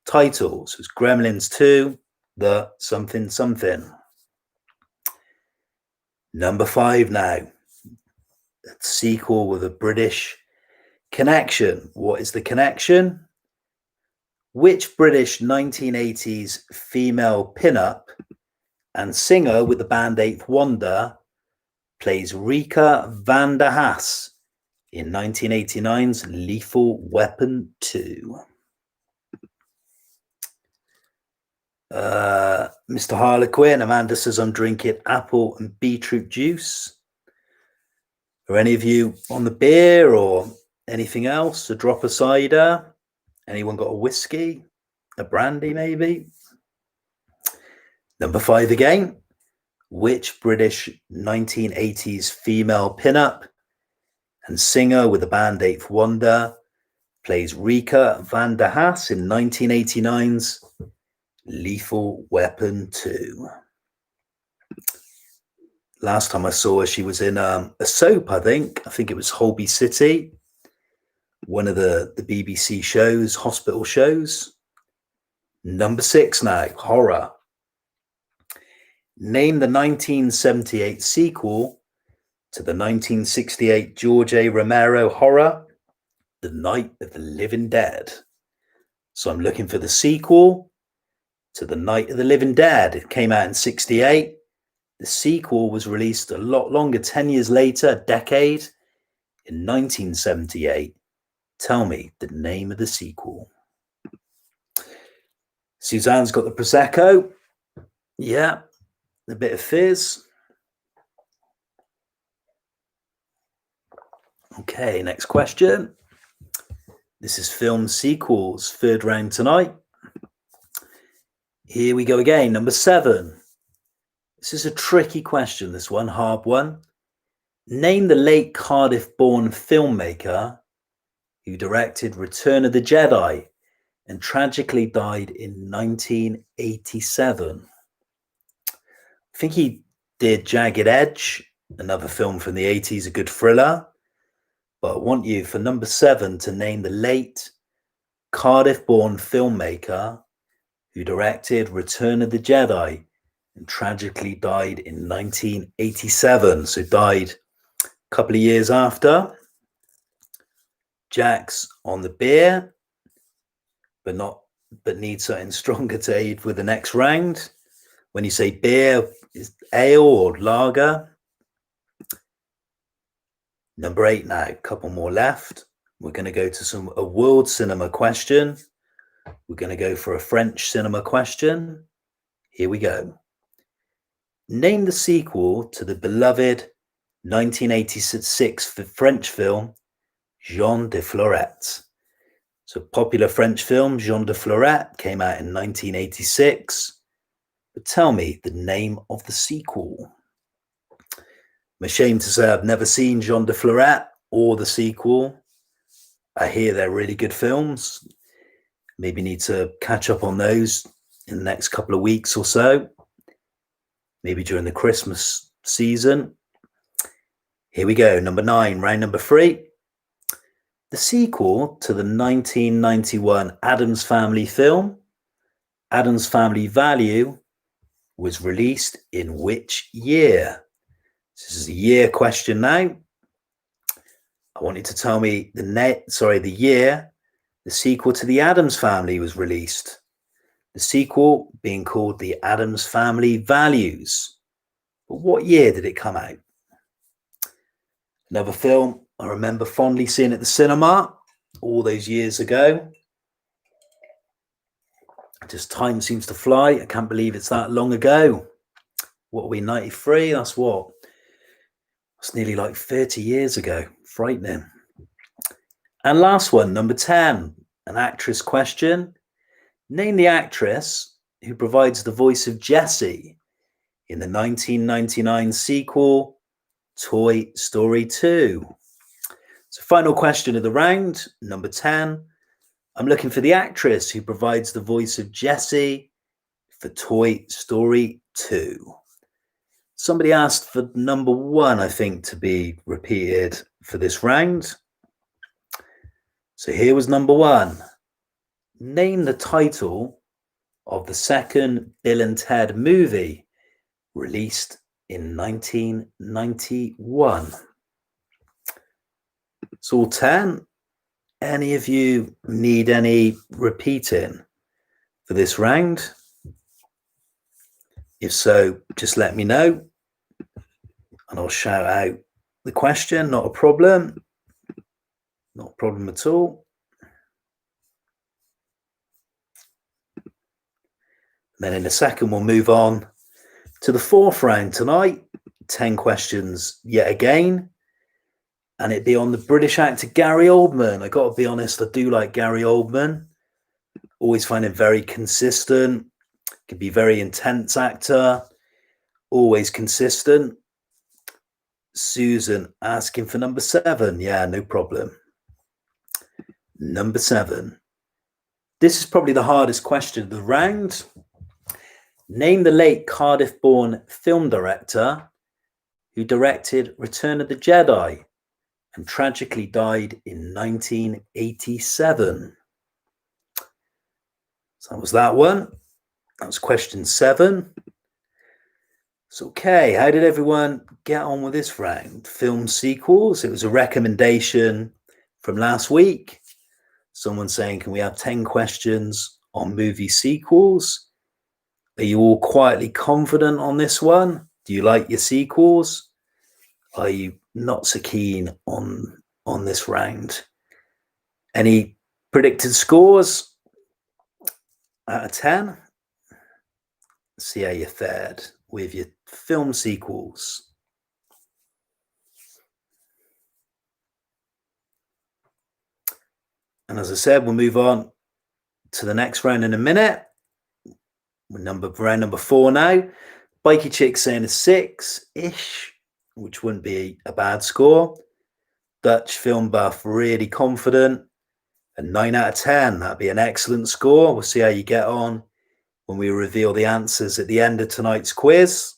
title. So it's Gremlins 2, the something something. Number 5 now. A sequel with a British connection. What is the connection? Which British 1980s female pin-up and singer with the band Eighth Wonder plays Rika van der Haas in 1989's Lethal Weapon 2? Mr. Harlequin, Amanda says I'm drinking apple and beetroot juice. Are any of you on the beer or anything else? A drop of cider? Anyone got a whiskey? A brandy maybe? Number 5 again. Which British 1980s female pin-up and singer with the band Eighth Wonder plays Rika van der Haas in 1989's Lethal Weapon 2? Last time I saw her, she was in a soap, I think. I think it was Holby City, one of the BBC shows, hospital shows. Number 6 now, horror. Name the 1978 sequel to the 1968 George A. Romero horror, The Night of the Living Dead. So I'm looking for the sequel to The Night of the Living Dead. It came out in 68. The sequel was released a lot longer, 10 years later, a decade, in 1978. Tell me the name of the sequel. Suzanne's got the Prosecco. Yeah, a bit of fizz. Okay, next question. This is film sequels, 3rd round tonight. Here we go again, number 7. This is a tricky question, this one, hard one. Name the late Cardiff-born filmmaker who directed Return of the Jedi and tragically died in 1987. I think he did Jagged Edge, another film from the 80s, a good thriller. But I want you, for number 7, to name the late Cardiff-born filmmaker who directed Return of the Jedi and tragically died in 1987. So died a couple of years after. Jack's on the beer, but needs something stronger to aid with the next round. When you say beer, is ale or lager? Number 8 now, a couple more left. We're going to go to a world cinema question. We're going to go for a French cinema question. Here we go. Name the sequel to the beloved 1986 French film, Jean de Florette. So popular French film, Jean de Florette, came out in 1986. But tell me the name of the sequel. I'm ashamed to say I've never seen Jean de Florette or the sequel. I hear they're really good films. Maybe need to catch up on those in the next couple of weeks or so. Maybe during the Christmas season. Here we go, number 9, round number 3. The sequel to the 1991 Addams Family film, Addams Family Value, was released in which year? This is a year question now. I want you to tell me the year the sequel to the Addams Family was released. The sequel being called the Addams Family Values. But what year did it come out? Another film I remember fondly seeing at the cinema all those years ago. Just time seems to fly. I can't believe it's that long ago. What are we, 93? That's nearly like 30 years ago. Frightening. And last one, number 10, an actress question. Name the actress who provides the voice of Jessie in the 1999 sequel, Toy Story 2. So final question of the round, number 10. I'm looking for the actress who provides the voice of Jessie for Toy Story 2. Somebody asked for number 1, I think, to be repeated for this round. So here was number 1. Name the title of the second Bill and Ted movie released in 1991. It's all 10. Any of you need any repeating for this round? If so, just let me know and I'll shout out the question. Not a problem. Not a problem at all. Then in a second, we'll move on to the fourth round tonight. 10 questions yet again. And it'd be on the British actor Gary Oldman. I got to be honest, I do like Gary Oldman. Always find him very consistent. Can be very intense actor. Always consistent. Susan asking for number 7. Yeah, no problem. Number 7. This is probably the hardest question of the round. Name the late Cardiff-born film director who directed Return of the Jedi and tragically died in 1987. So that was that one. That was question 7. So, okay, how did everyone get on with this round? Film sequels. It was a recommendation from last week. Someone saying, can we have 10 questions on movie sequels? Are you all quietly confident on this one? Do you like your sequels? Are you not so keen on this round? Any predicted scores out of 10? Let's see how you fared with your film sequels. And as I said, we'll move on to the next round in a minute. Round number 4 now. Bikey Chick saying a 6-ish, which wouldn't be a bad score. Dutch film buff really confident. A 9 out of 10. That'd be an excellent score. We'll see how you get on when we reveal the answers at the end of tonight's quiz.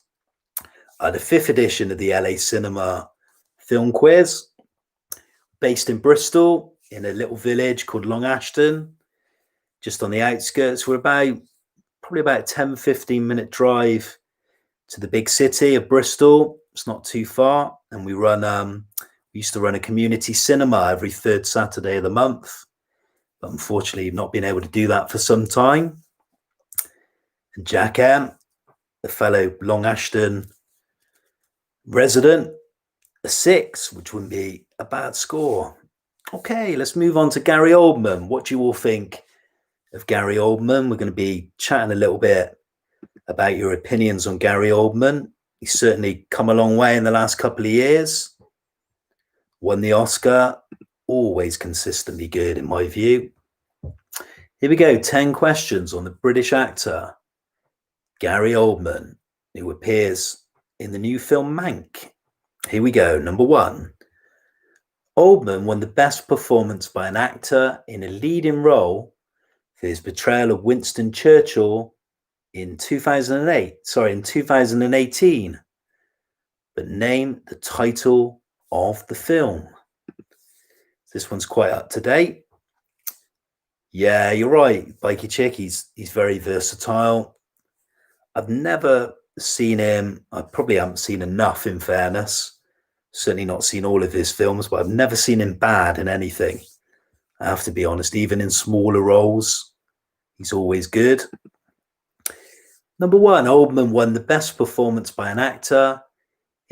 The 5th edition of the LA Cinema Film Quiz, based in Bristol in a little village called Long Ashton, just on the outskirts. We're probably about a 10-15 minute drive to the big city of Bristol. It's not too far, and we used to run a community cinema every 3rd Saturday of the month, but unfortunately not been able to do that for some time. And Jack M, the fellow Long Ashton resident, a 6, which wouldn't be a bad score. Okay, let's move on to Gary Oldman. What do you all think of Gary Oldman? We're going to be chatting a little bit about your opinions on Gary Oldman. He's certainly come a long way in the last couple of years. Won the Oscar, always consistently good in my view. Here we go, 10 questions on the British actor Gary Oldman, who appears in the new film Mank. Here we go, number 1. Oldman won the best performance by an actor in a leading role for his portrayal of Winston Churchill in 2018. But name the title of the film. This one's quite up to date. Yeah, you're right, Bikey Chick. He's very versatile. I've never seen him. I probably haven't seen enough, in fairness. Certainly not seen all of his films, but I've never seen him bad in anything. I have to be honest, even in smaller roles, he's always good. Number 1, Oldman won the best performance by an actor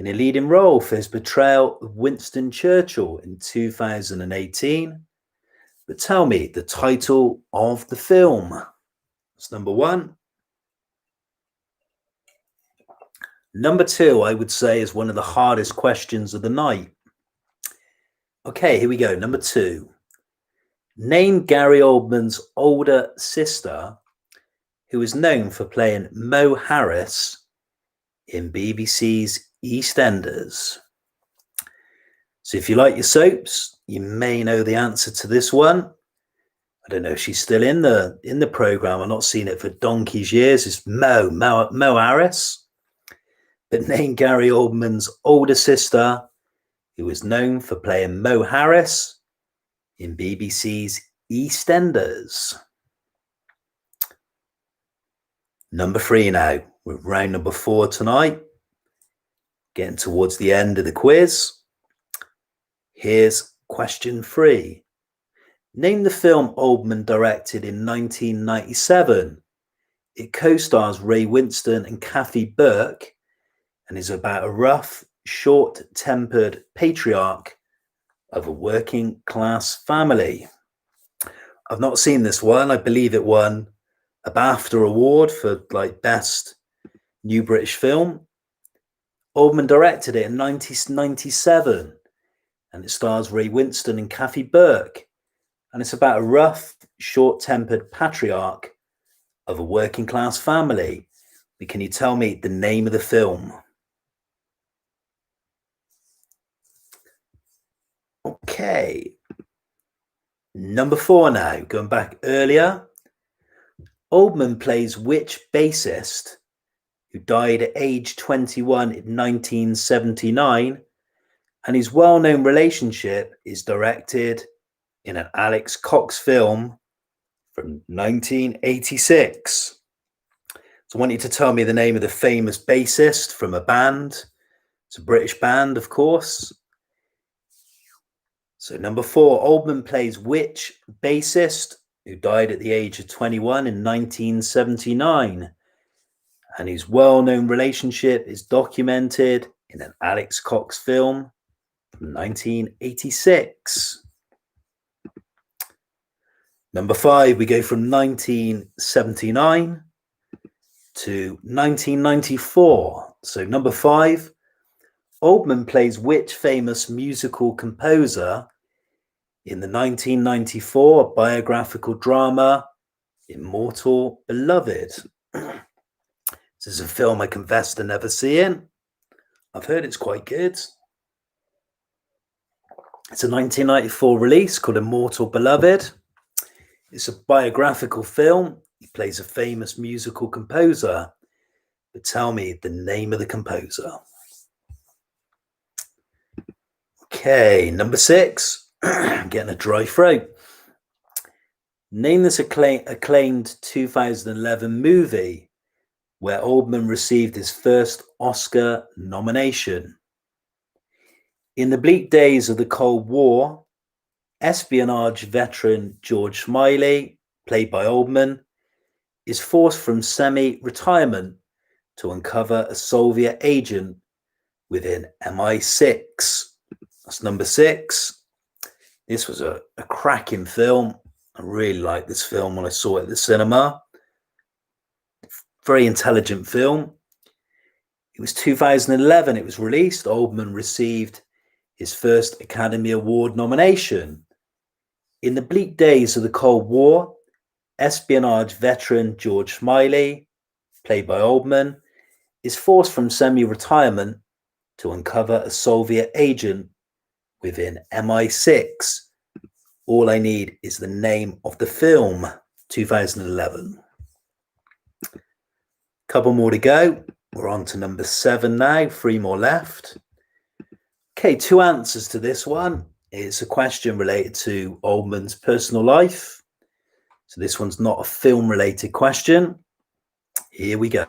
in a leading role for his portrayal of Winston Churchill in 2018. But tell me the title of the film. That's number one. Number two, I would say, is one of the hardest questions of the night. Okay, here we go. Number two. Name Gary Oldman's older sister, who is known for playing Mo Harris in BBC's EastEnders. So if you like your soaps, you may know the answer to this one. I don't know if she's still in the program. I've not seen it for donkey's years. It's Mo Harris. But name Gary Oldman's older sister, who is known for playing Mo Harris in BBC's EastEnders. Number three now. We're round number four tonight. Getting towards the end of the quiz. Here's question three. Name the film Oldman directed in 1997. It co-stars Ray Winston and Kathy Burke and is about a rough, short-tempered patriarch of a working-class family. I've not seen this one. I believe it won a BAFTA award for best new British film. Oldman directed it in 1997 and it stars Ray Winston and Kathy Burke. And it's about a rough, short-tempered patriarch of a working-class family. But can you tell me the name of the film? Okay. Number four now, going back earlier. Oldman plays which bassist who died at age 21 in 1979, and his well-known relationship is directed in an Alex Cox film from 1986. So I want you to tell me the name of the famous bassist from a band. It's a British band, of course. So number four, Oldman plays which bassist who died at the age of 21 in 1979, and his well-known relationship is documented in an Alex Cox film from 1986. Number five, we go from 1979 to 1994. So number five, Oldman plays which famous musical composer in the 1994 biographical drama Immortal Beloved? This is a film I confess to never seeing. I've heard it's quite good. It's a 1994 release called Immortal Beloved. It's a biographical film. He plays a famous musical composer. But tell me the name of the composer. Okay, number six. I'm getting a dry throat. Name this acclaimed 2011 movie where Oldman received his first Oscar nomination. In the bleak days of the Cold War, espionage veteran George Smiley, played by Oldman, is forced from semi-retirement to uncover a Soviet agent within MI6. That's number six. This was a cracking film. I really liked this film when I saw it at the cinema. Very intelligent film. It was 2011 it was released. Oldman received his first Academy Award nomination. In the bleak days of the Cold War, espionage veteran George Smiley, played by Oldman, is forced from semi-retirement to uncover a Soviet agent within MI6. All I need is the name of the film, 2011. Couple more to go. We're on to number seven now. Three more left. Okay, two answers to this one. It's a question related to Oldman's personal life. So this one's not a film-related question. Here we go.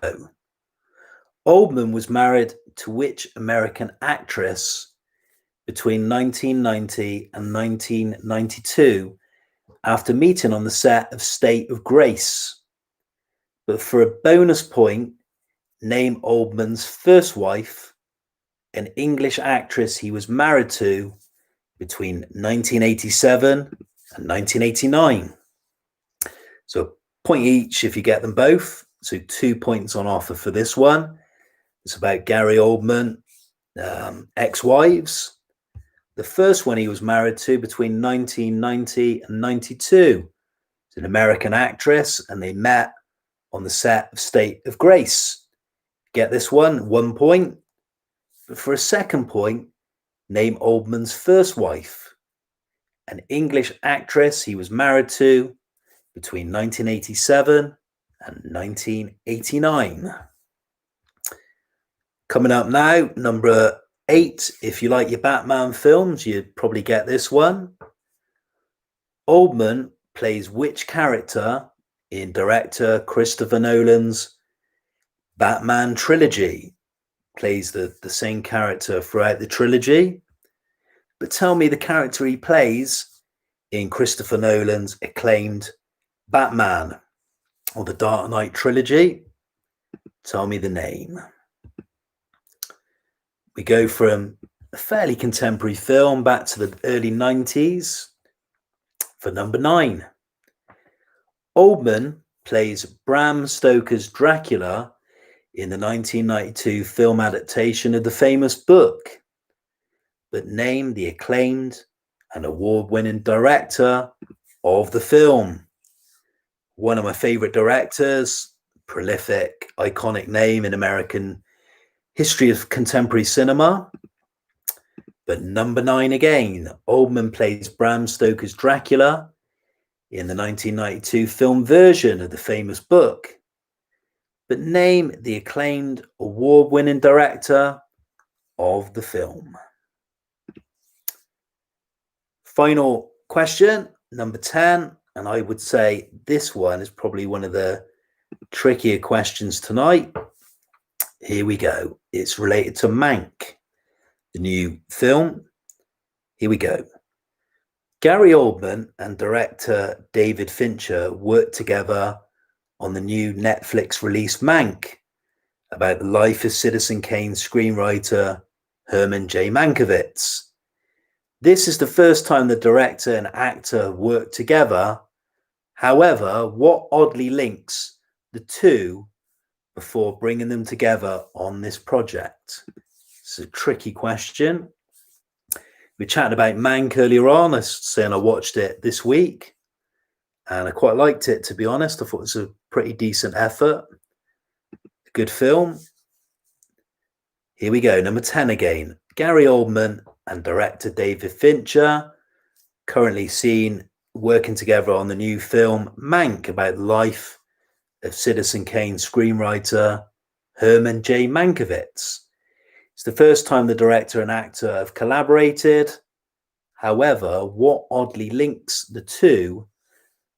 Oldman was married to which American actress between 1990 and 1992 after meeting on the set of State of Grace? But for a bonus point, name Oldman's first wife an English actress he was married to between 1987 and 1989. So a point each if you get them both. So 2 points on offer for this one. It's about Gary Oldman, ex-wives. The first one he was married to between 1990 and 92. It's an American actress, and they met on the set of State of Grace. Get this one, 1 point. But for a second point, name Oldman's first wife, an English actress he was married to between 1987 and 1989. Coming up now, number 8. If you like your Batman films, you'd probably get this one. Oldman plays which character in director Christopher Nolan's Batman trilogy? Plays the same character throughout the trilogy. But tell me the character he plays in Christopher Nolan's acclaimed Batman or the Dark Knight trilogy. Tell me the name. We go from a fairly contemporary film back to the early 90s for number 9. Oldman plays Bram Stoker's Dracula in the 1992 film adaptation of the famous book. But name the acclaimed and award-winning director of the film. One of my favorite directors, prolific, iconic name in American history of contemporary cinema. But number 9 again, Oldman plays Bram Stoker's Dracula in the 1992 film version of the famous book. But name the acclaimed award-winning director of the film. Final question, number 10, and I would say this one is probably one of the trickier questions tonight. Here we go. It's related to Mank, the new film. Here we go. Gary Oldman and director David Fincher worked together on the new Netflix release Mank, about the life of Citizen Kane screenwriter Herman J. Mankiewicz. This is the first time the director and actor worked together. However, what oddly links the two before bringing them together on this project? It's a tricky question. We chatted about Mank earlier on. I was saying I watched it this week and I quite liked it, to be honest. I thought it was a pretty decent effort. A good film. Here we go. Number 10 again. Gary Oldman and director David Fincher, currently seen working together on the new film Mank, about the life of Citizen Kane screenwriter Herman J. Mankiewicz. It's the first time the director and actor have collaborated. However, what oddly links the two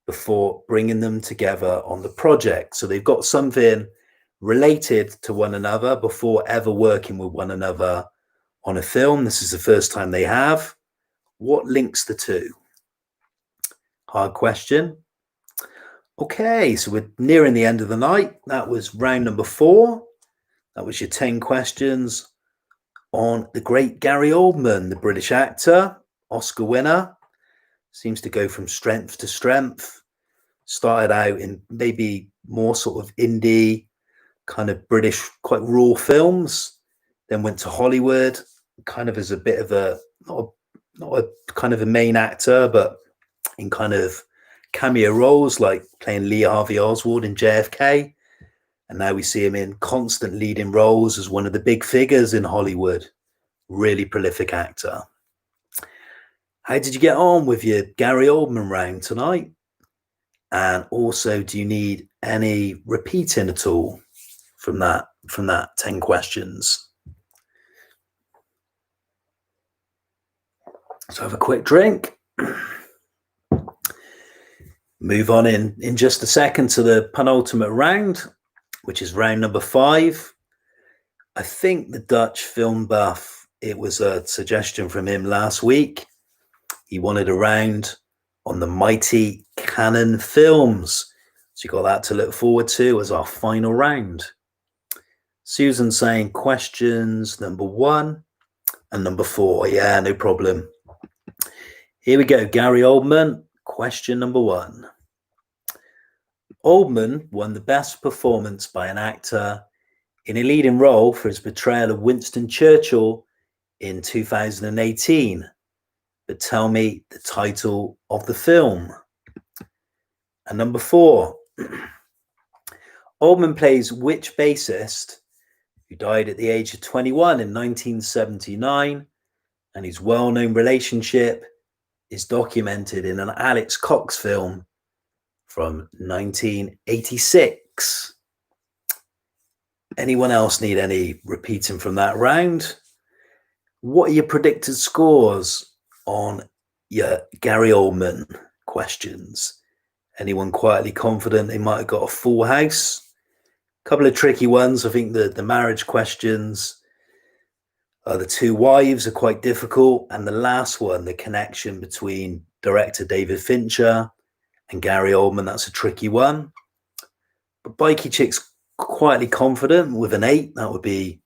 before bringing them together on the project? So they've got something related to one another before ever working with one another on a film. This is the first time they have. What links the two? Hard question. Okay, so we're nearing the end of the night. That was round number 4. That was your 10 questions on the great Gary Oldman, the British actor, Oscar winner. Seems to go from strength to strength. Started out in maybe more sort of indie, kind of British, quite raw films. Then went to Hollywood, kind of as a bit of a, not a kind of a main actor, but in kind of cameo roles, like playing Lee Harvey Oswald in JFK. And now we see him in constant leading roles as one of the big figures in Hollywood. Really prolific actor. How did you get on with your Gary Oldman round tonight? And also, do you need any repeating at all from that 10 questions? So have a quick drink. Move on in just a second to the penultimate round, which is round number 5. I think the Dutch film buff, it was a suggestion from him last week. He wanted a round on the mighty Cannon Films. So you got that to look forward to as our final round. Susan saying questions number 1 and number 4. Yeah, no problem. Here we go. Gary Oldman, question number 1. Oldman won the best performance by an actor in a leading role for his portrayal of Winston Churchill in 2018. But tell me the title of the film. And number 4. Oldman plays which bassist who died at the age of 21 in 1979, and his well-known relationship is documented in an Alex Cox film from 1986. Anyone else need any repeating from that round? What are your predicted scores on your Gary Oldman questions? Anyone quietly confident they might have got a full house? A couple of tricky ones. I think the marriage questions, the two wives are quite difficult. And the last one, the connection between director David Fincher and Gary Oldman, that's a tricky one. But Bikey Chick's quietly confident with an 8. That would be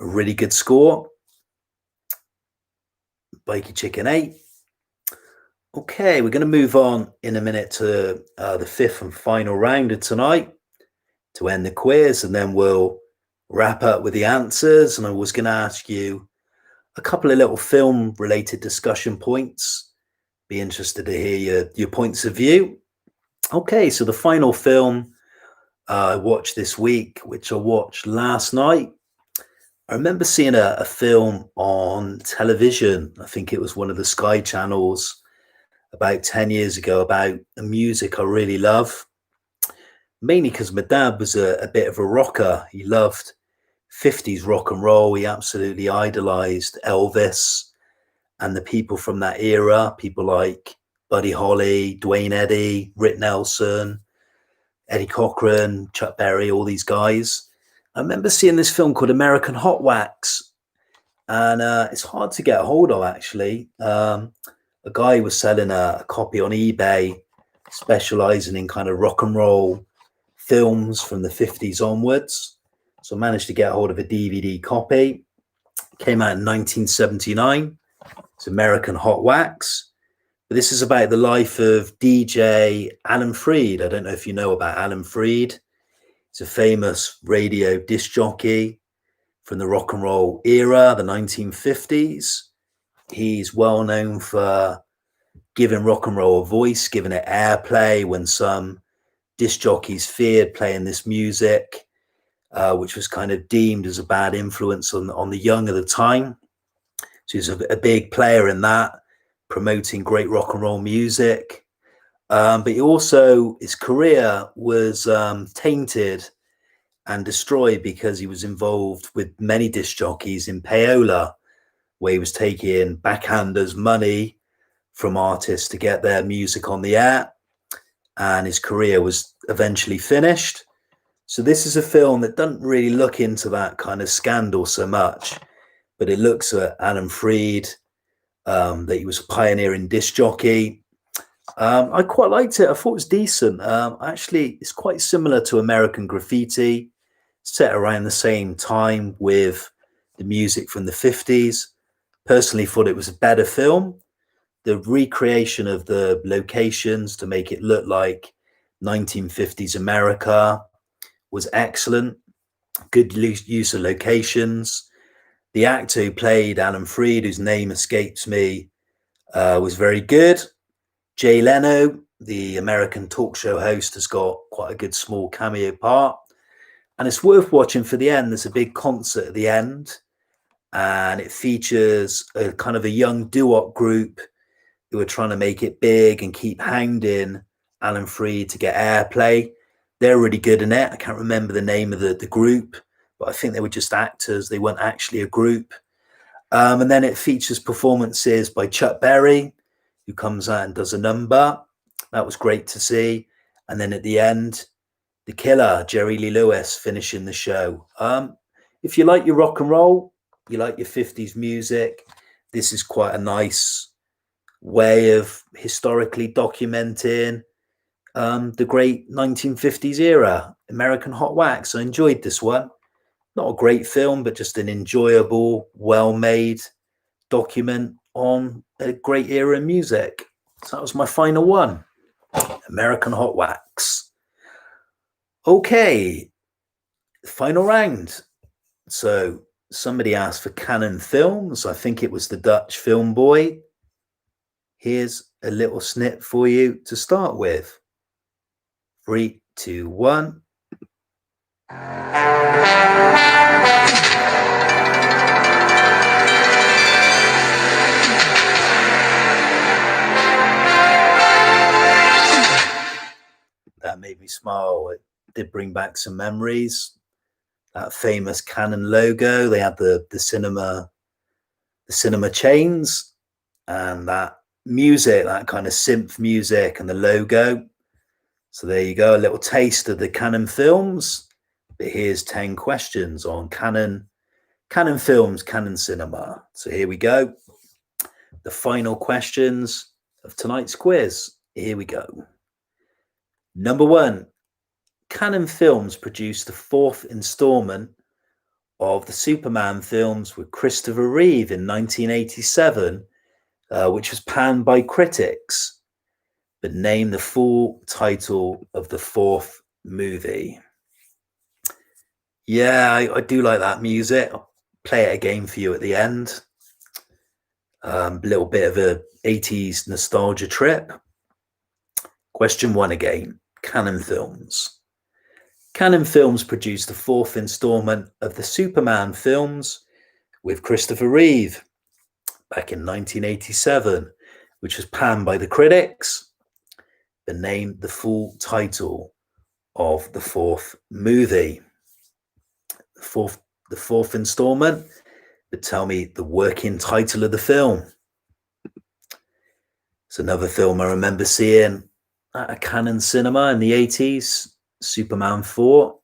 a really good score. Bikey Chick an 8. Okay, we're going to move on in a minute to the 5th and final round of tonight to end the quiz, and then we'll wrap up with the answers. And I was going to ask you a couple of little film-related discussion points. Be interested to hear your points of view. Okay, so the final film I watched this week, which I watched last night. I remember seeing a film on television. I think it was one of the Sky channels about 10 years ago about the music I really love. Mainly because my dad was a bit of a rocker. He loved 50s rock and roll. He absolutely idolized Elvis and the people from that era. People like Buddy Holly, Dwayne Eddy, Rick Nelson, Eddie Cochran, Chuck Berry, all these guys. I remember seeing this film called American Hot Wax. And it's hard to get a hold of, actually. A guy was selling a copy on eBay, specializing in kind of rock and roll films from the 50s onwards. So I managed to get hold of a DVD copy. It came out in 1979. It's American Hot Wax. But this is about the life of DJ Alan Freed. I don't know if you know about Alan Freed. He's a famous radio disc jockey from the rock and roll era, the 1950s. He's well known for giving rock and roll a voice, giving it airplay when some disc jockeys feared playing this music, which was kind of deemed as a bad influence on the young of the time. So he's a big player in that, promoting great rock and roll music. But he also, his career was tainted and destroyed because he was involved with many disc jockeys in payola, where he was taking backhanders money from artists to get their music on the air. And his career was eventually finished. So this is a film that doesn't really look into that kind of scandal so much, but it looks at Alan Freed, that he was a pioneering disc jockey. I quite liked it. I thought it was decent. Actually, it's quite similar to American Graffiti, set around the same time with the music from the 50s. Personally thought it was a better film. The recreation of the locations to make it look like 1950s America was excellent. Good use of locations. The actor who played Alan Freed, whose name escapes me, was very good. Jay Leno, the American talk show host, has got quite a good small cameo part. And it's worth watching for the end. There's a big concert at the end, and it features a kind of a young doo-wop group who are trying to make it big and keep hounding Alan Freed to get airplay. They're really good in it. I can't remember the name of the group, but I think they were just actors. They weren't actually a group. And then it features performances by Chuck Berry, who comes out and does a number. That was great to see. And then at the end, the killer, Jerry Lee Lewis, finishing the show. If you like your rock and roll, you like your 50s music, this is quite a nice way of historically documenting the great 1950s era, American Hot Wax. I enjoyed this one. Not a great film, but just an enjoyable, well-made document on a great era in music. So that was my final one, American Hot Wax. Okay, final round. So somebody asked for Cannon Films. I think it was the Dutch film boy. Here's a little snip for you to start with. 3, 2, 1. That made me smile. It did bring back some memories. That famous Canon logo. They had the cinema chains, and that music, that kind of synth music, and the logo. So there you go, a little taste of the Cannon Films. But here's 10 questions on Cannon Films, Cannon Cinema. So here we go. The final questions of tonight's quiz. Here we go. Number 1. Cannon Films produced the 4th installment of the Superman films with Christopher Reeve in 1987, which was panned by critics. But name the full title of the 4th movie. Yeah, I do like that music. I'll play it again for you at the end. A little bit of a 80s nostalgia trip. Question 1 again. Cannon Films. Cannon Films produced the 4th installment of the Superman films with Christopher Reeve back in 1987, which was panned by the critics. But name the full title of the 4th movie. The fourth installment, but tell me the working title of the film. It's another film I remember seeing at a Cannon cinema in the 80s, Superman 4.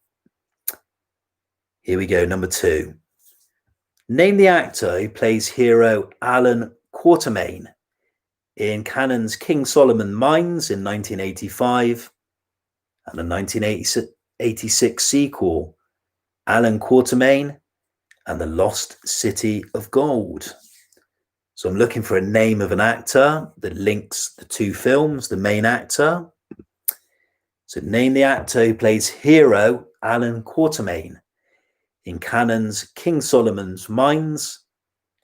Here we go, number 2. Name the actor who plays hero Alan Quatermain in Cannon's King Solomon Mines in 1985 and the 1986 sequel, Alan Quatermain and the Lost City of Gold. So I'm looking for a name of an actor that links the two films, the main actor. So name the actor who plays hero Alan Quatermain in Cannon's King Solomon's Mines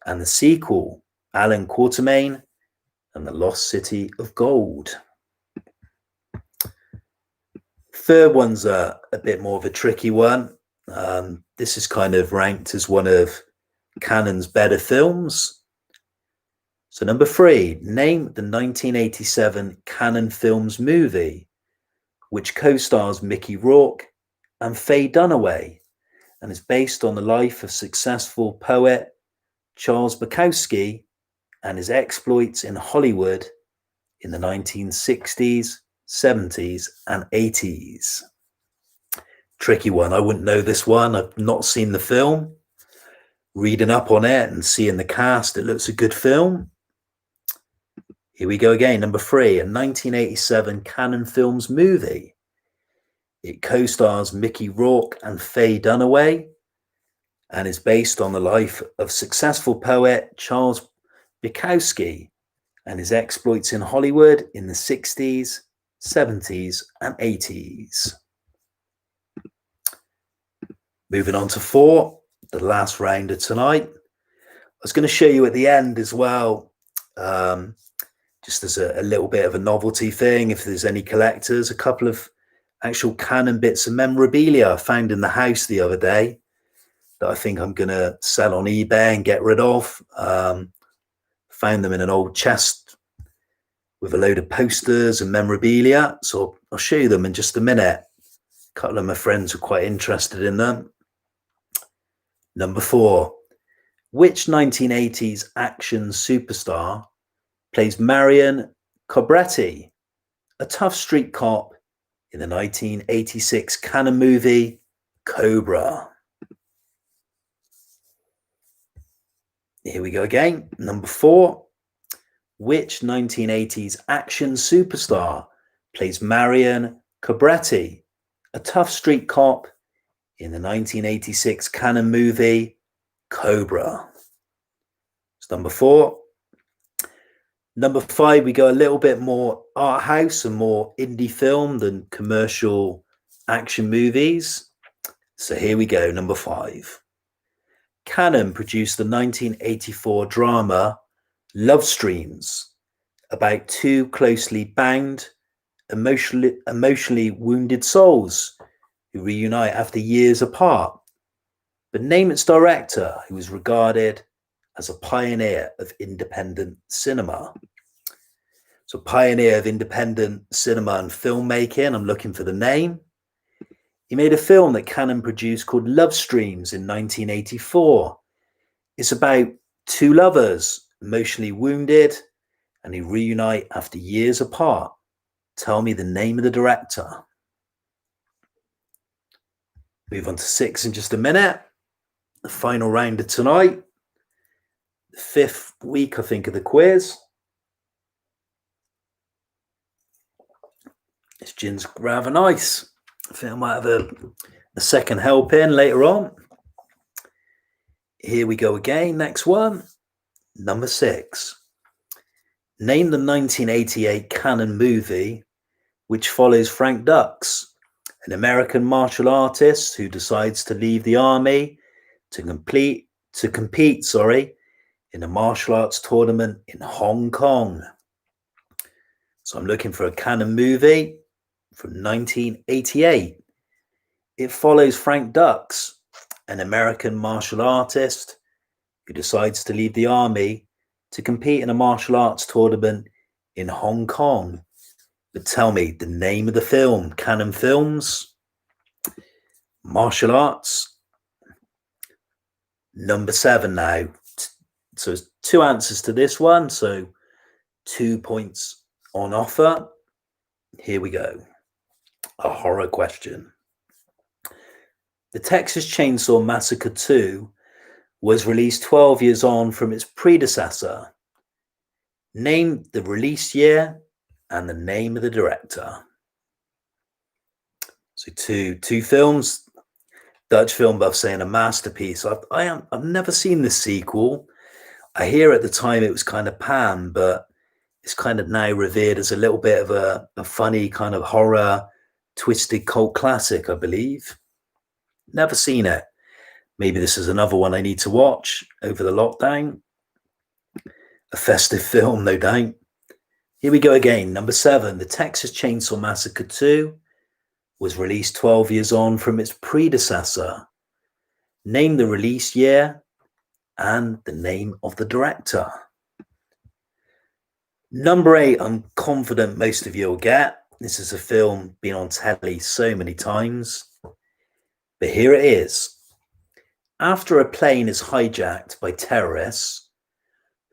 and the sequel, Alan Quatermain and the Lost City of Gold. Third one's a bit more of a tricky one. This is kind of ranked as one of Cannon's better films. So number 3, name the 1987 Cannon Films movie, which co-stars Mickey Rourke and Faye Dunaway, and is based on the life of successful poet Charles Bukowski and his exploits in Hollywood in the 1960s, 70s, and 80s. Tricky one. I wouldn't know this one. I've not seen the film. Reading up on it and seeing the cast, it looks a good film. Here we go again. Number 3, a 1987 Cannon Films movie. It co-stars Mickey Rourke and Faye Dunaway and is based on the life of successful poet Charles Bukowski and his exploits in Hollywood in the 60s, 70s, and 80s. Moving on to 4, the last round of tonight. I was going to show you at the end as well, just as a little bit of a novelty thing, if there's any collectors, a couple of actual Cannon bits of memorabilia I found in the house the other day that I think I'm going to sell on eBay and get rid of. Found them in an old chest with a load of posters and memorabilia. So I'll show you them in just a minute. A couple of my friends were quite interested in them. Number 4, which 1980s action superstar plays Marion Cobretti, a tough street cop in the 1986 Cannon movie Cobra? Here we go again. Number 4, which 1980s action superstar plays Marion Cobretti, a tough street cop in the 1986 Cannon movie Cobra. It's number 4. Number 5, we go a little bit more art house and more indie film than commercial action movies. So here we go, number 5. Cannon produced the 1984 drama Love Streams, about two closely bound, emotionally wounded souls who reunite after years apart. But name its director, who was regarded as a pioneer of independent cinema. So pioneer of independent cinema and filmmaking, I'm looking for the name. He made a film that Cannon produced called Love Streams in 1984. It's about two lovers, emotionally wounded, and who reunite after years apart. Tell me the name of the director. Move on to 6 in just a minute. The final round of tonight. The 5th week, I think, of the quiz. This gin's rather nice. I think I might have a second helping later on. Here we go again. Next one. Number 6. Name the 1988 Cannon movie which follows Frank Dux, an American martial artist who decides to leave the army to compete in a martial arts tournament in Hong Kong. So I'm looking for a Cannon movie from 1988. It follows Frank Dux, an American martial artist who decides to leave the army to compete in a martial arts tournament in Hong Kong. But tell me the name of the film. Cannon Films, martial arts. Number 7 now. So there's 2 answers to this one, so 2 points on offer. Here we go. A horror question. The Texas Chainsaw Massacre 2 was released 12 years on from its predecessor. Name the release year and the name of the director. So two films. Dutch film buff saying a masterpiece. I've never seen the sequel. I hear at the time it was kind of pan, but it's kind of now revered as a little bit of a funny kind of horror, twisted cult classic, I believe. Never seen it. Maybe this is another one I need to watch over the lockdown. A festive film, no doubt. Here we go again. Number 7, The Texas Chainsaw Massacre 2 was released 12 years on from its predecessor. Name the release year and the name of the director. Number 8, I'm confident most of you will get. This is a film been on telly so many times. But here it is. After a plane is hijacked by terrorists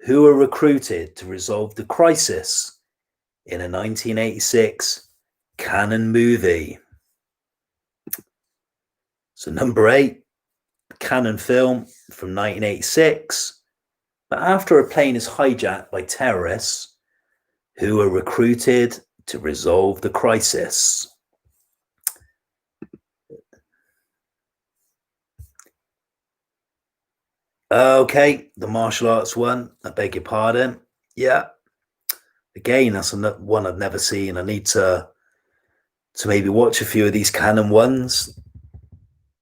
who are recruited to resolve the crisis in a 1986 Cannon movie. So number 8, Cannon film from 1986. But after a plane is hijacked by terrorists who are recruited to resolve the crisis. Okay, the martial arts one. I beg your pardon. Yeah. Again, that's one I've never seen. I need to maybe watch a few of these Cannon ones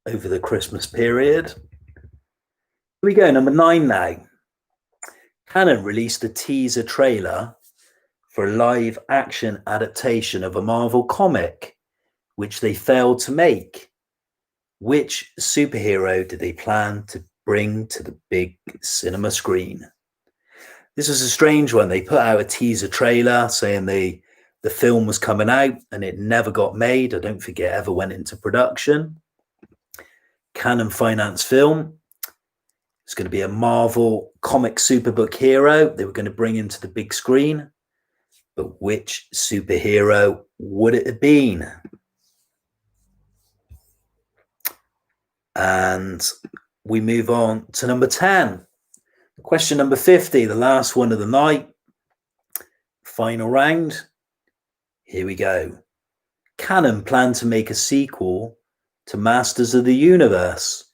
over the Christmas period. Here we go, number 9 now. Cannon released a teaser trailer for a live action adaptation of a Marvel comic, which they failed to make. Which superhero did they plan to bring to the big cinema screen? This was a strange one. They put out a teaser trailer saying the film was coming out and it never got made. I don't think it ever went into production. Cannon finance film. It's going to be a Marvel comic superbook hero they were going to bring into the big screen. But which superhero would it have been? And we move on to number 10. Question number 50, the last one of the night. Final round. Here we go. Cannon planned to make a sequel to Masters of the Universe,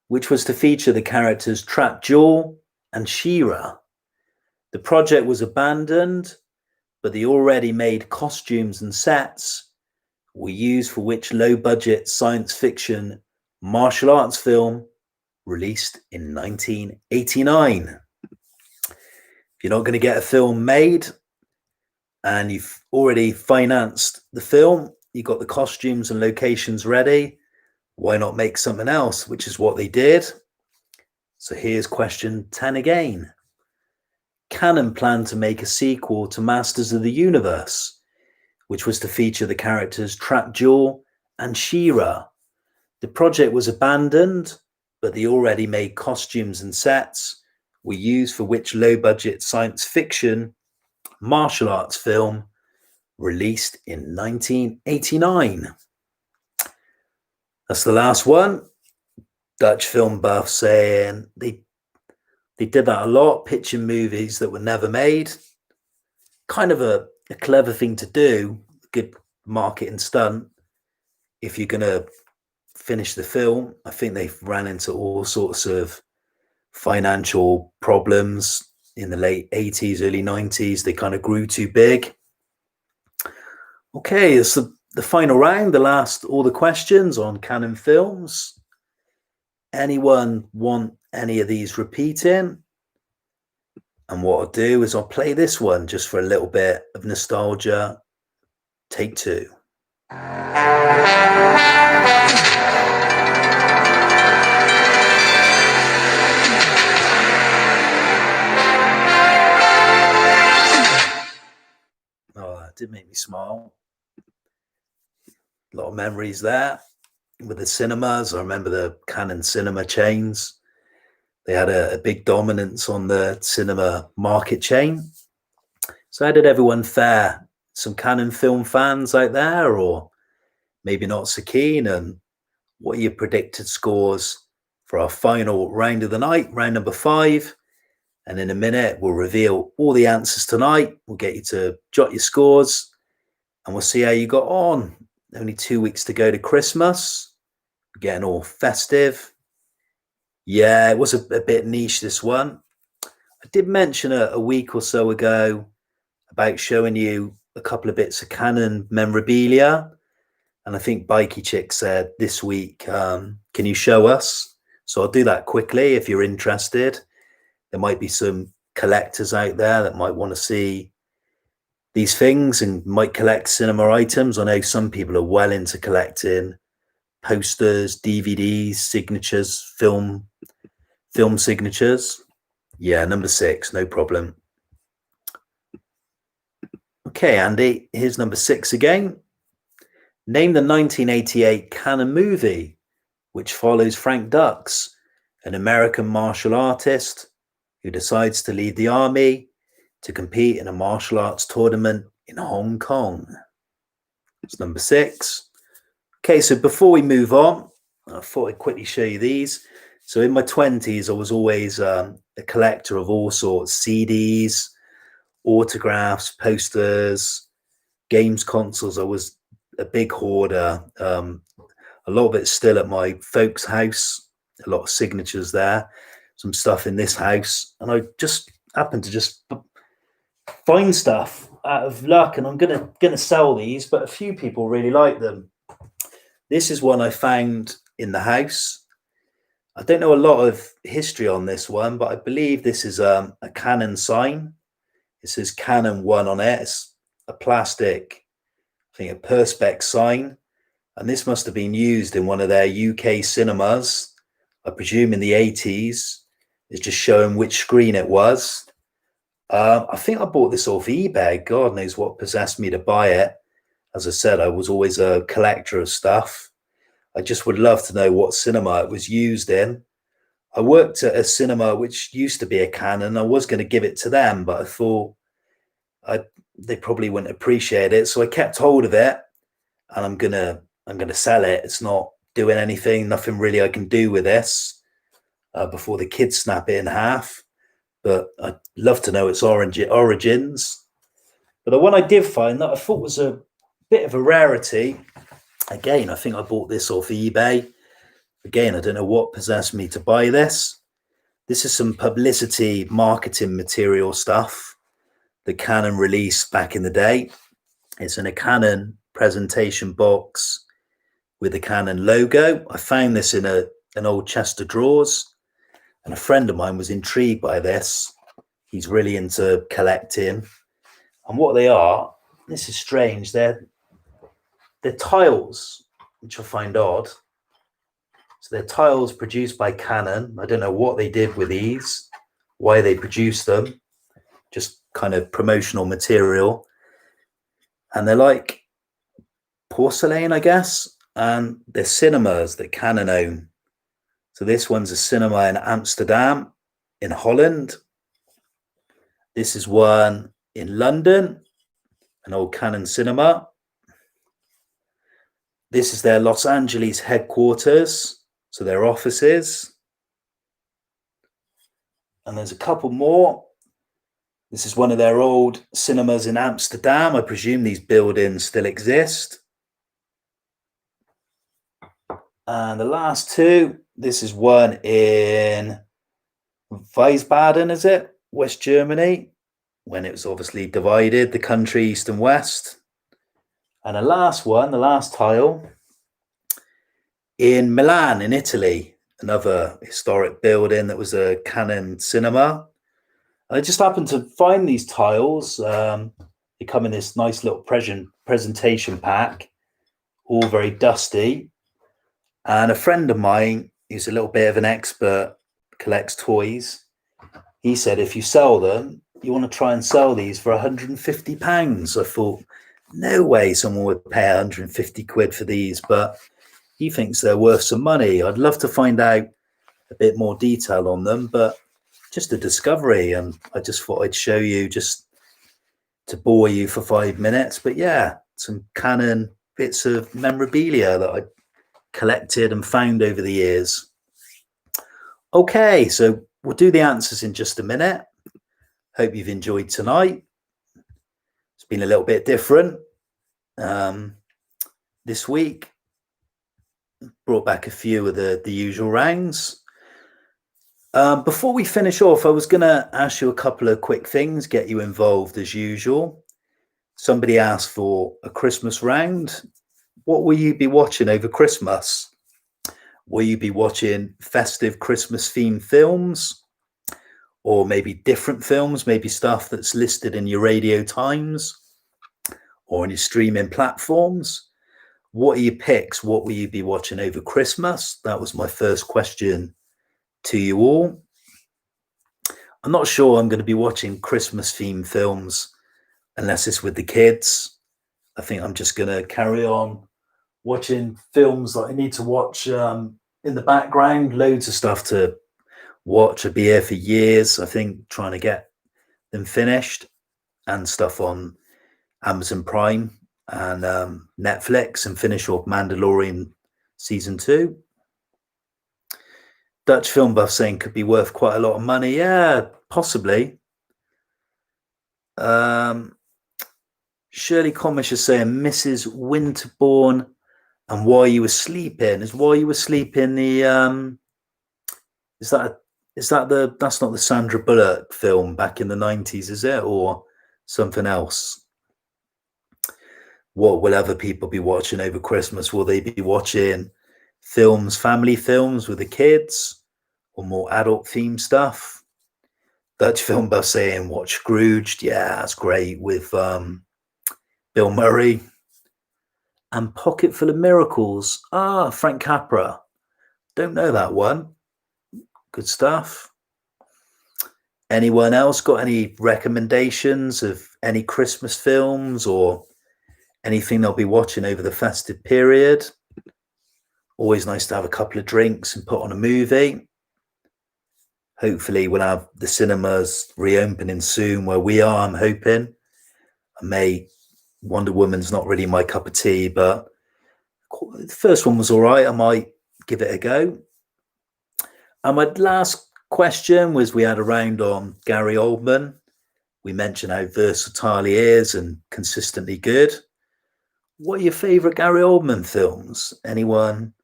which was to feature the characters Trap Jaw and She-Ra. The project was abandoned, but the already made costumes and sets were used for which low-budget science fiction martial arts film released in 1989. If you're not going to get a film made and you've already financed the film, you've got the costumes and locations ready, why not make something else? Which is what they did. So here's question 10 again. Cannon planned to make a sequel to Masters of the Universe, which was to feature the characters Trap Jaw and She-Ra. The project was abandoned, but the already made costumes and sets were used for which low-budget science fiction martial arts film released in 1989? That's the last one. Dutch film buff saying they did that a lot, pitching movies that were never made. Kind of a clever thing to do, good marketing stunt. If you're going to finish the film, I think they've ran into all sorts of financial problems in the late 80s, early 90s. They kind of grew too big. Okay, it's the final round, all the questions on Cannon Films. Anyone want any of these repeating? And what I'll do is I'll play this one just for a little bit of nostalgia. Take two. Oh, that did make me smile. A lot of memories there with the cinemas. I remember the Cannon cinema chains. They had a big dominance on the cinema market chain. So how did everyone fare? Some Cannon film fans out there, or maybe not so keen? And what are your predicted scores for our final round of the night, round number 5? And in a minute, we'll reveal all the answers tonight. We'll get you to jot your scores and we'll see how you got on. Only 2 weeks to go to Christmas. We're getting all festive. Yeah, it was a bit niche, this one. I did mention a week or so ago about showing you a couple of bits of Cannon memorabilia. And I think Bikey Chick said this week, can you show us? So I'll do that quickly if you're interested. There might be some collectors out there that might want to see these things and might collect cinema items. I know some people are well into collecting posters, DVDs, signatures, film signatures. Yeah, number 6, no problem. Okay, Andy, here's number 6 again. Name the 1988 Cannon movie which follows Frank Dux, an American martial artist who decides to leave the army to compete in a martial arts tournament in Hong Kong. It's number 6. Okay, so before we move on, I thought I'd quickly show you these. So in my 20s, I was always a collector of all sorts: CDs, autographs, posters, games consoles. I was a big hoarder. A lot of it's still at my folks' house, a lot of signatures there, some stuff in this house. And I just happened to just find stuff out of luck, and I'm gonna sell these, but a few people really like them. This is one I found in the house. I don't know a lot of history on this one, but I believe this is a Cannon sign. It says Cannon 1 on it. It's a plastic, I think, a perspex sign. And this must have been used in one of their UK cinemas, I presume in the 80s. It's just showing which screen it was. I think I bought this off eBay. God knows what possessed me to buy it. As I said, I was always a collector of stuff. I just would love to know what cinema it was used in. I worked at a cinema which used to be a Cannon. I was going to give it to them, but I thought they probably wouldn't appreciate it. So I kept hold of it, and I'm gonna sell it. It's not doing anything, nothing really I can do with this before the kids snap it in half. But I'd love to know its origins. But the one I did find that I thought was a bit of a rarity Again, I think I bought this off eBay. Again, I don't know what possessed me to buy this. This is some publicity marketing material stuff that Canon released back in the day. It's in a Canon presentation box with the Canon logo. I found this in an old chest of drawers, and a friend of mine was intrigued by this. He's really into collecting. And what they are, this is strange, they're tiles, which I find odd. So they're tiles produced by Canon. I don't know what they did with these, why they produced them, just kind of promotional material. And they're like porcelain, I guess, and they're cinemas that Canon own. So this one's a cinema in Amsterdam, in Holland. This is one in London, an old Canon cinema. This is their Los Angeles headquarters, so their offices. And there's a couple more. This is one of their old cinemas in Amsterdam. I presume these buildings still exist. And the last two, this is one in Wiesbaden, is it? West Germany, when it was obviously divided, the country east and west. And the last one, the last tile, in Milan, in Italy, another historic building that was a Canon cinema. I just happened to find these tiles. They come in this nice little presentation pack, all very dusty. And a friend of mine, who's a little bit of an expert, collects toys. He said, if you sell them, you want to try and sell these for £150. I thought, no way someone would pay 150 quid for these, but he thinks they're worth some money. I'd love to find out a bit more detail on them, but just a discovery, and I just thought I'd show you just to bore you for 5 minutes. But yeah, some Canon bits of memorabilia that I collected and found over the years. Okay, so we'll do the answers in just a minute. Hope you've enjoyed tonight. It's been a little bit different this week. Brought back a few of the usual rounds. Before we finish off, I was going to ask you a couple of quick things, get you involved as usual. Somebody asked for a Christmas round. What will you be watching over Christmas? Will you be watching festive Christmas themed films? Or maybe different films, maybe stuff that's listed in your Radio Times or on your streaming platforms? What are your picks? What will you be watching over Christmas? That was my first question to you all. I'm not sure I'm going to be watching Christmas themed films unless it's with the kids. I think I'm just going to carry on watching films that I need to watch in the background. Loads of stuff to watch. I'll be here for years, I think, trying to get them finished, and stuff on Amazon Prime and Netflix, and finish off Mandalorian season 2. Dutch film buff saying could be worth quite a lot of money. Yeah, possibly. Shirley Comish is saying Mrs. Winterbourne and While You Were Sleeping. Is While You Were Sleeping the that's not the Sandra Bullock film back in the 90s, is it? Or something else? What will other people be watching over Christmas? Will they be watching films, family films with the kids, or more adult themed stuff? Dutch film buff saying watch Scrooged. Yeah, that's great, with Bill Murray. And Pocket Full of Miracles. Frank Capra. Don't know that one. Good stuff. Anyone else got any recommendations of any Christmas films or anything they'll be watching over the festive period? Always nice to have a couple of drinks and put on a movie. Hopefully we'll have the cinemas reopening soon where we are, I'm hoping. Wonder Woman's not really my cup of tea, but the first one was all right. I might give it a go. And my last question was, we had a round on Gary Oldman. We mentioned how versatile he is and consistently good. What are your favourite Gary Oldman films? Anyone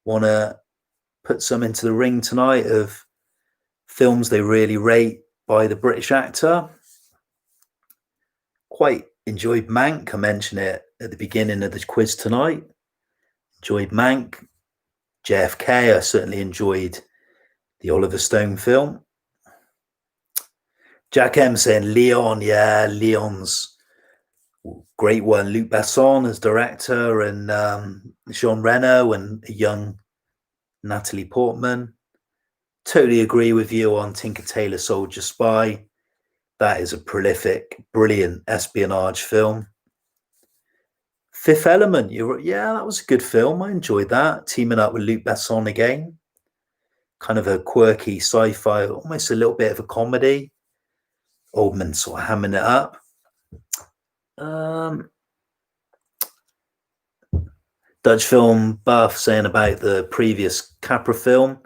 want to put some into the ring tonight of films they really rate by the British actor? Quite enjoyed Mank. I mentioned it at the beginning of the quiz tonight. Enjoyed Mank. JFK, I certainly enjoyed the Oliver Stone film. Jack M saying Leon, yeah, Leon's great one. Luc Besson as director, and Jean Reno and a young Natalie Portman. Totally agree with you on Tinker Tailor Soldier Spy. That is a prolific, brilliant espionage film. Fifth Element, yeah, that was a good film. I enjoyed that. Teaming up with Luc Besson again. Kind of a quirky sci-fi, almost a little bit of a comedy. Oldman sort of hamming it up. Dutch film buff saying about the previous Capra film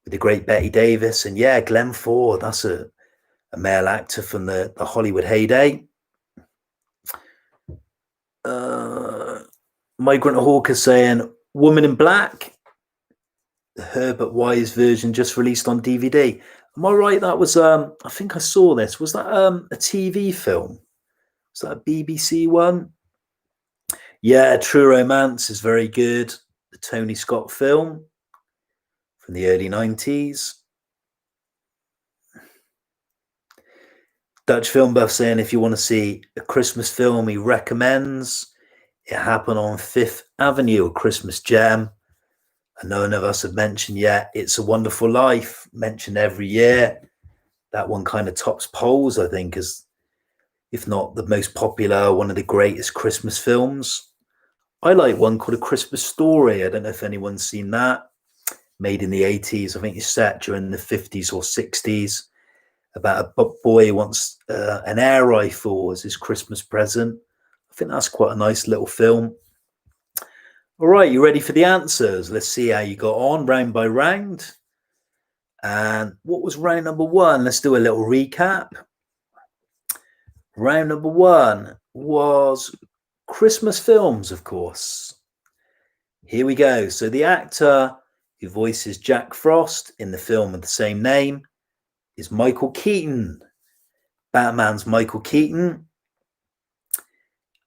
with the great Betty Davis. And yeah, Glenn Ford, that's a male actor from the Hollywood heyday. Migrant Hawker saying Woman in Black, the Herbert Wise version just released on DVD. Am I right? That was I think I saw this. Was that a TV film? Was that a BBC one? Yeah, True Romance is very good. The Tony Scott film from the early 90s. Dutch film buff saying if you want to see a Christmas film, he recommends It Happened on Fifth Avenue, a Christmas gem. And none of us have mentioned yet It's a Wonderful Life, mentioned every year. That one kind of tops polls, I think, as if not the most popular, one of the greatest Christmas films. I like one called A Christmas Story. I don't know if anyone's seen that. Made in the 80s. I think it's set during the 50s or 60s. About a boy who wants an air rifle as his Christmas present. I think that's quite a nice little film. All right, you ready for the answers? Let's see how you got on round by round. And what was round number one? Let's do a little recap. Round number one was Christmas films, of course. Here we go. So the actor who voices Jack Frost in the film of the same name is Michael Keaton. Batman's Michael Keaton.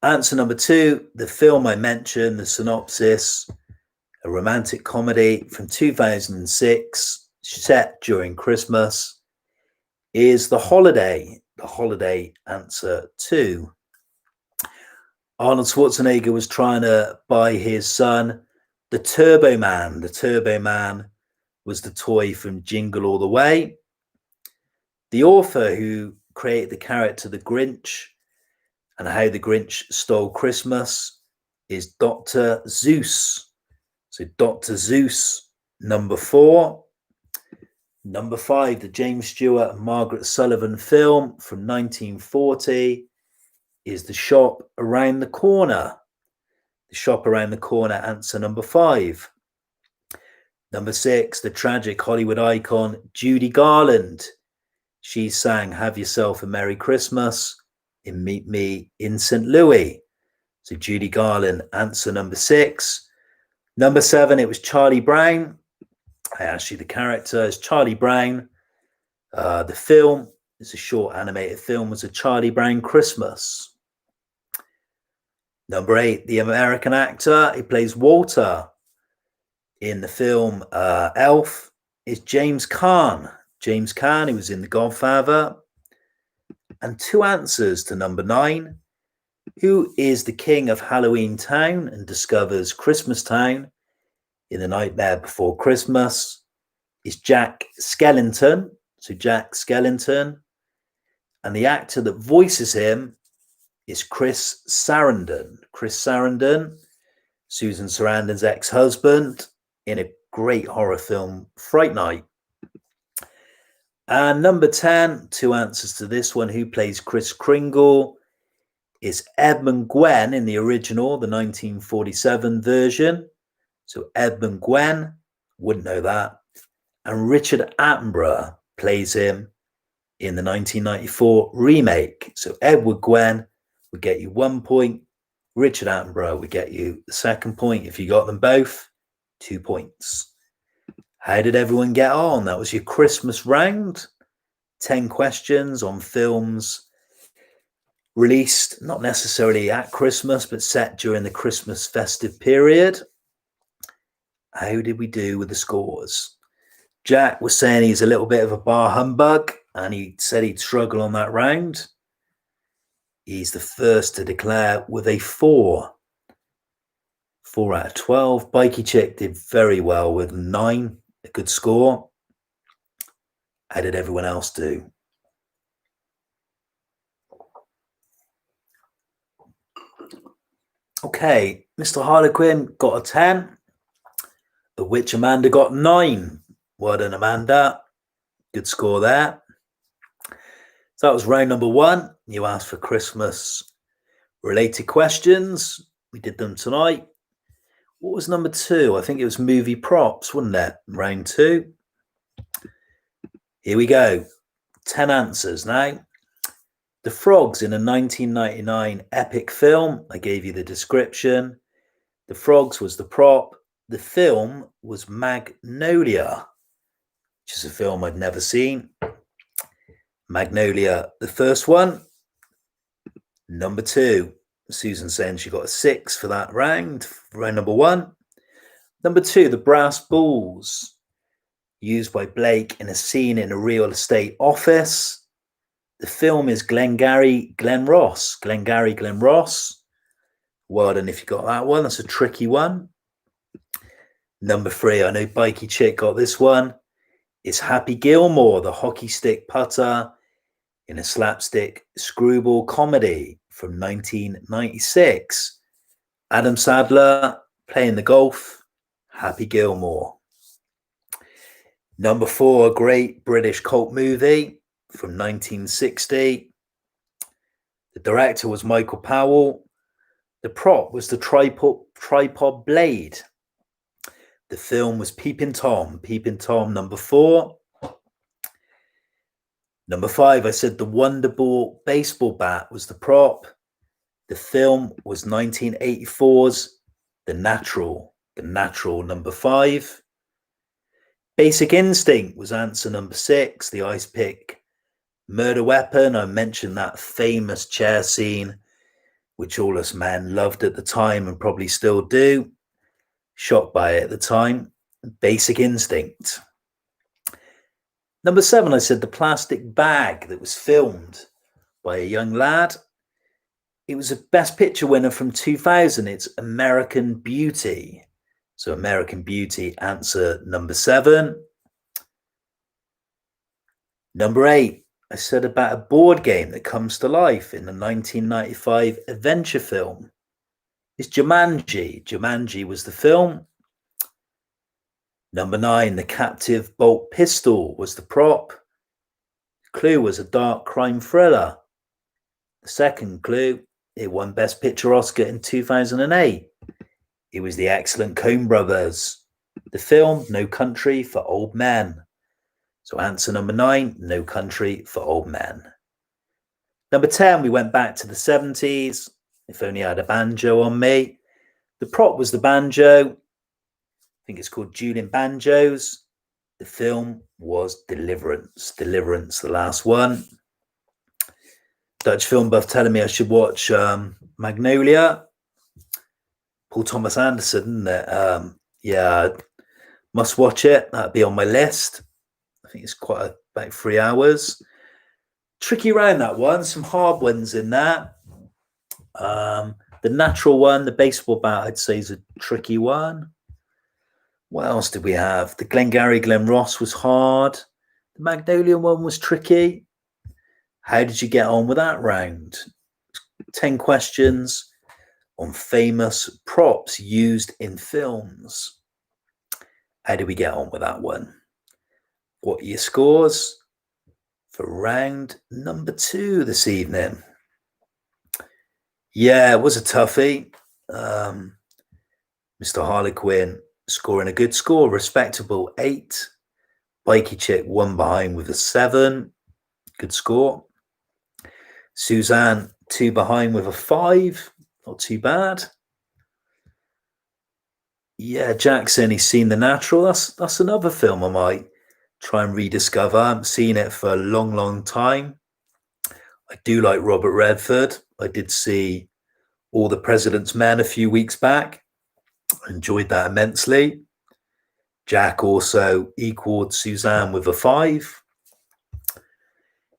Answer number two, the film I mentioned, the synopsis, a romantic comedy from 2006, set during Christmas, is The Holiday. The Holiday, answer two. Arnold Schwarzenegger was trying to buy his son the Turbo Man. The Turbo Man was the toy from Jingle All the Way. The author who created the character the Grinch and How the Grinch Stole Christmas is Dr. Seuss. So Dr. Seuss, number four. Number five, the James Stewart and Margaret Sullivan film from 1940 is The Shop Around the Corner. The Shop Around the Corner, answer number five. Number six, the tragic Hollywood icon Judy Garland. She sang Have Yourself a Merry Christmas in Meet Me in St. Louis. So Judy Garland, answer number six. Number seven, it was Charlie Brown. I asked you the character is Charlie Brown. The film is a short animated film, was A Charlie Brown Christmas. Number eight, the American actor, he plays Walter in the film Elf, is James Caan. James Caan, he was in The Godfather. And two answers to number nine. Who is the king of Halloween Town and discovers Christmas Town in The Nightmare Before Christmas? Is Jack Skellington. So Jack Skellington. And the actor that voices him is Chris Sarandon. Chris Sarandon, Susan Sarandon's ex-husband in a great horror film, Fright Night. And number 10, two answers to this one. Who plays Kris Kringle? Is Edmund Gwenn in the original, the 1947 version. So Edmund Gwenn, wouldn't know that. And Richard Attenborough plays him in the 1994 remake. So Edward Gwenn would get you 1 point. Richard Attenborough would get you the second point. If you got them both, 2 points. How did everyone get on? That was your Christmas round. 10 questions on films released not necessarily at Christmas, but set during the Christmas festive period. How did we do with the scores? Jack was saying he's a little bit of a bar humbug, and he said he'd struggle on that round. He's the first to declare with a 4. 4 out of 12. Bikey Chick did very well with 9, a good score. How did everyone else do? Okay, Mr. Harlequin got a 10, of which Amanda got 9. Well done, Amanda. Good score there. So that was round number 1. You asked for Christmas related questions. We did them tonight. What was number 2? I think it was movie props, wasn't it? Round 2. Here we go. 10 answers now. The frogs in a 1999 epic film. I gave you the description. The frogs was the prop. The film was Magnolia, which is a film I'd never seen. Magnolia, the first one. Number 2. Susan saying she got a 6 for that round. Round number 1. Number 2, the brass balls used by Blake in a scene in a real estate office. The film is Glengarry Glen Ross. Glengarry Glen Ross. Well done if you got that one. That's a tricky one. Number 3, I know Bikey Chick got this one. It's Happy Gilmore, the hockey stick putter in a slapstick screwball comedy from 1996. Adam Sandler playing the golf. Happy Gilmore. Number 4, a great British cult movie from 1960. The director was Michael Powell. The prop was the tripod blade. The film was Peeping Tom. Peeping Tom, number 4. Number 5, I said the Wonderball baseball bat was the prop. The film was 1984's The Natural. The Natural, number 5. Basic Instinct was answer number 6. The ice pick murder weapon. I mentioned that famous chair scene, which all us men loved at the time and probably still do. Shocked by it at the time. Basic Instinct. Number 7, I said the plastic bag that was filmed by a young lad. It was a Best Picture winner from 2000. It's American Beauty. So American Beauty, answer number 7. Number 8, I said about a board game that comes to life in the 1995 adventure film. It's Jumanji. Jumanji was the film. Number 9, the captive bolt pistol was the prop. The clue was a dark crime thriller. The second clue, it won Best Picture Oscar in 2008. It was the excellent Coen Brothers. The film, No Country for Old Men. So answer number 9, No Country for Old Men. Number 10, we went back to the 70s. If Only I Had a Banjo on Me. The prop was the banjo. I think it's called Dueling Banjos. The film was Deliverance. Deliverance, the last one. Dutch film buff telling me I should watch Magnolia. Paul Thomas Anderson, isn't it? Yeah, must watch it. That'd be on my list. I think it's about 3 hours. Tricky round, that one. Some hard ones in there. The Natural one, the baseball bat, I'd say is a tricky one. What else did we have? The Glengarry Glen Ross was hard. The Magnolia one was tricky. How did you get on with that round? 10 questions on famous props used in films. How did we get on with that one? What are your scores for round number 2 this evening? Yeah, it was a toughie. Mr. Harlequin scoring a good score, respectable 8. Bikey Chick 1 behind with a 7. Good score. Suzanne 2 behind with a 5. Not too bad. Yeah, Jackson, he's seen The Natural. That's another film I might try and rediscover. I haven't seen it for a long, long time. I do like Robert Redford. I did see All the President's Men a few weeks back. I enjoyed that immensely. Jack also equaled Suzanne with a 5.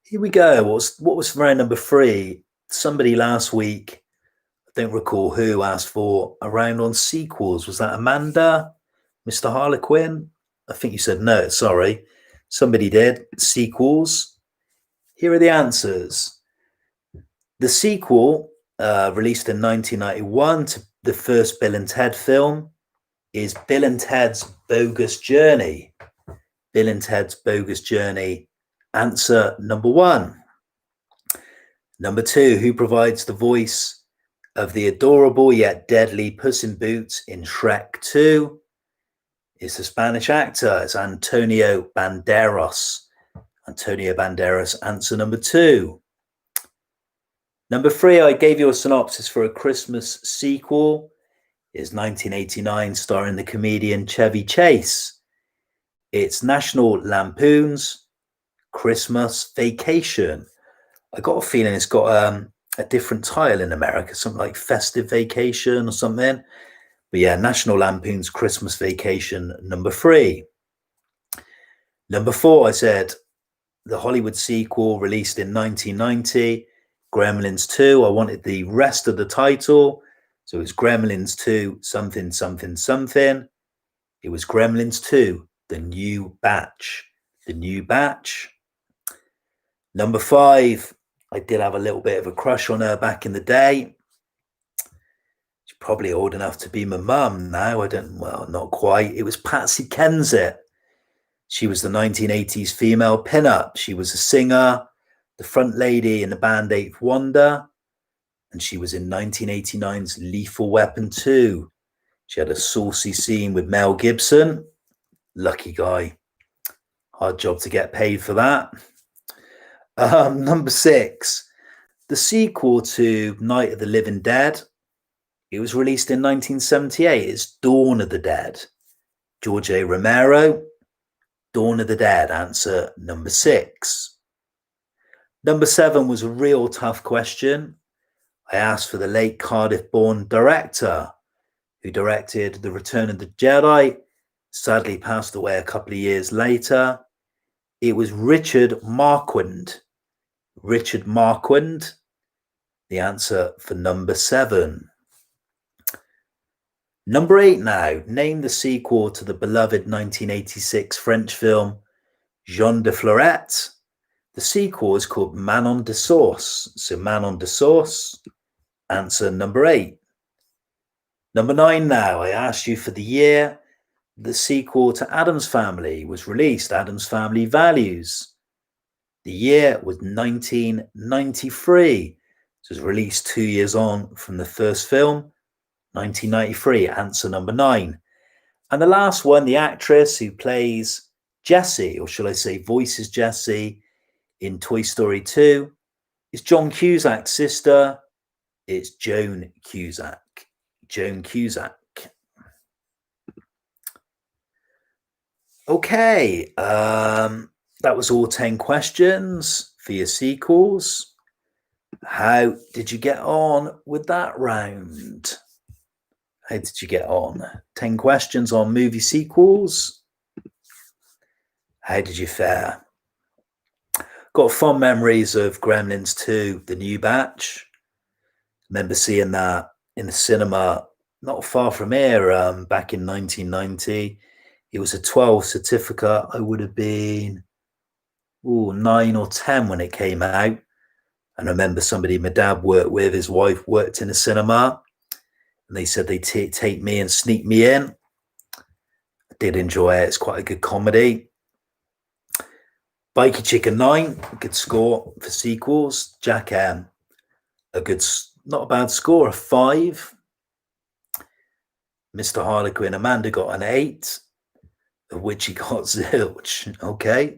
Here we go. What was round number 3? Somebody last week, I don't recall who, asked for a round on sequels. Was that Amanda, Mr. Harlequin? I think you said no. Sorry, somebody did. Sequels. Here are the answers. The sequel, released in 1991 to the first Bill and Ted film, is Bill and Ted's Bogus Journey. Bill and Ted's Bogus Journey. Answer number 1. Number 2, who provides the voice of the adorable yet deadly Puss in Boots in Shrek 2? It's a Spanish actor. It's Antonio Banderas. Antonio Banderas, answer number 2. Number 3, I gave you a synopsis for A Christmas Sequel. It's 1989, starring the comedian Chevy Chase. It's National Lampoon's Christmas Vacation. I got a feeling it's got a different title in America, something like Festive Vacation or something. But yeah, National Lampoon's Christmas Vacation, number 3. Number 4, I said the Hollywood sequel released in 1990, Gremlins 2. I wanted the rest of the title. So it's Gremlins 2, something, something, something. It was Gremlins 2, The New Batch. The New Batch. Number 5, I did have a little bit of a crush on her back in the day. She's probably old enough to be my mum now. Well, not quite. It was Patsy Kenzet. She was the 1980s female pin-up. She was a singer, the front lady in the band Eighth Wonder, and she was in 1989's Lethal Weapon 2. She had a saucy scene with Mel Gibson. Lucky guy. Hard job to get paid for that. Number 6, the sequel to Night of the Living Dead. It was released in 1978. It's Dawn of the Dead. George A. Romero, Dawn of the Dead, answer number 6. Number 7 was a real tough question. I asked for the late Cardiff-born director who directed The Return of the Jedi, sadly passed away a couple of years later. It was Richard Marquand. Richard Marquand, the answer for number 7. Number 8 now. Name the sequel to the beloved 1986 French film Jean de Florette. The sequel is called Manon de Sauce. So Manon de Sauce, answer number 8. Number 9 now. I asked you for the year the sequel to Addams Family was released, Addams Family Values. The year was 1993. So it was released 2 years on from the first film, 1993, answer number 9. And the last one, the actress who plays Jessie, or shall I say voices Jessie, in Toy Story 2, is John Cusack's sister. It's Joan Cusack. Joan Cusack. Okay, that was all 10 questions for your sequels. How did you get on with that round? How did you get on? 10 questions on movie sequels. How did you fare? Got fond memories of Gremlins 2, The New Batch. Remember seeing that in the cinema not far from here back in 1990. It was a 12 certificate. I would have been 9 or 10 when it came out. And I remember somebody my dad worked with, his wife worked in a cinema. And they said they'd take me and sneak me in. I did enjoy it. It's quite a good comedy. Bikey Chicken 9, a good score for sequels. Jack M, not a bad score, a 5. Mr. Harlequin, Amanda got an 8, of which he got zilch. Okay.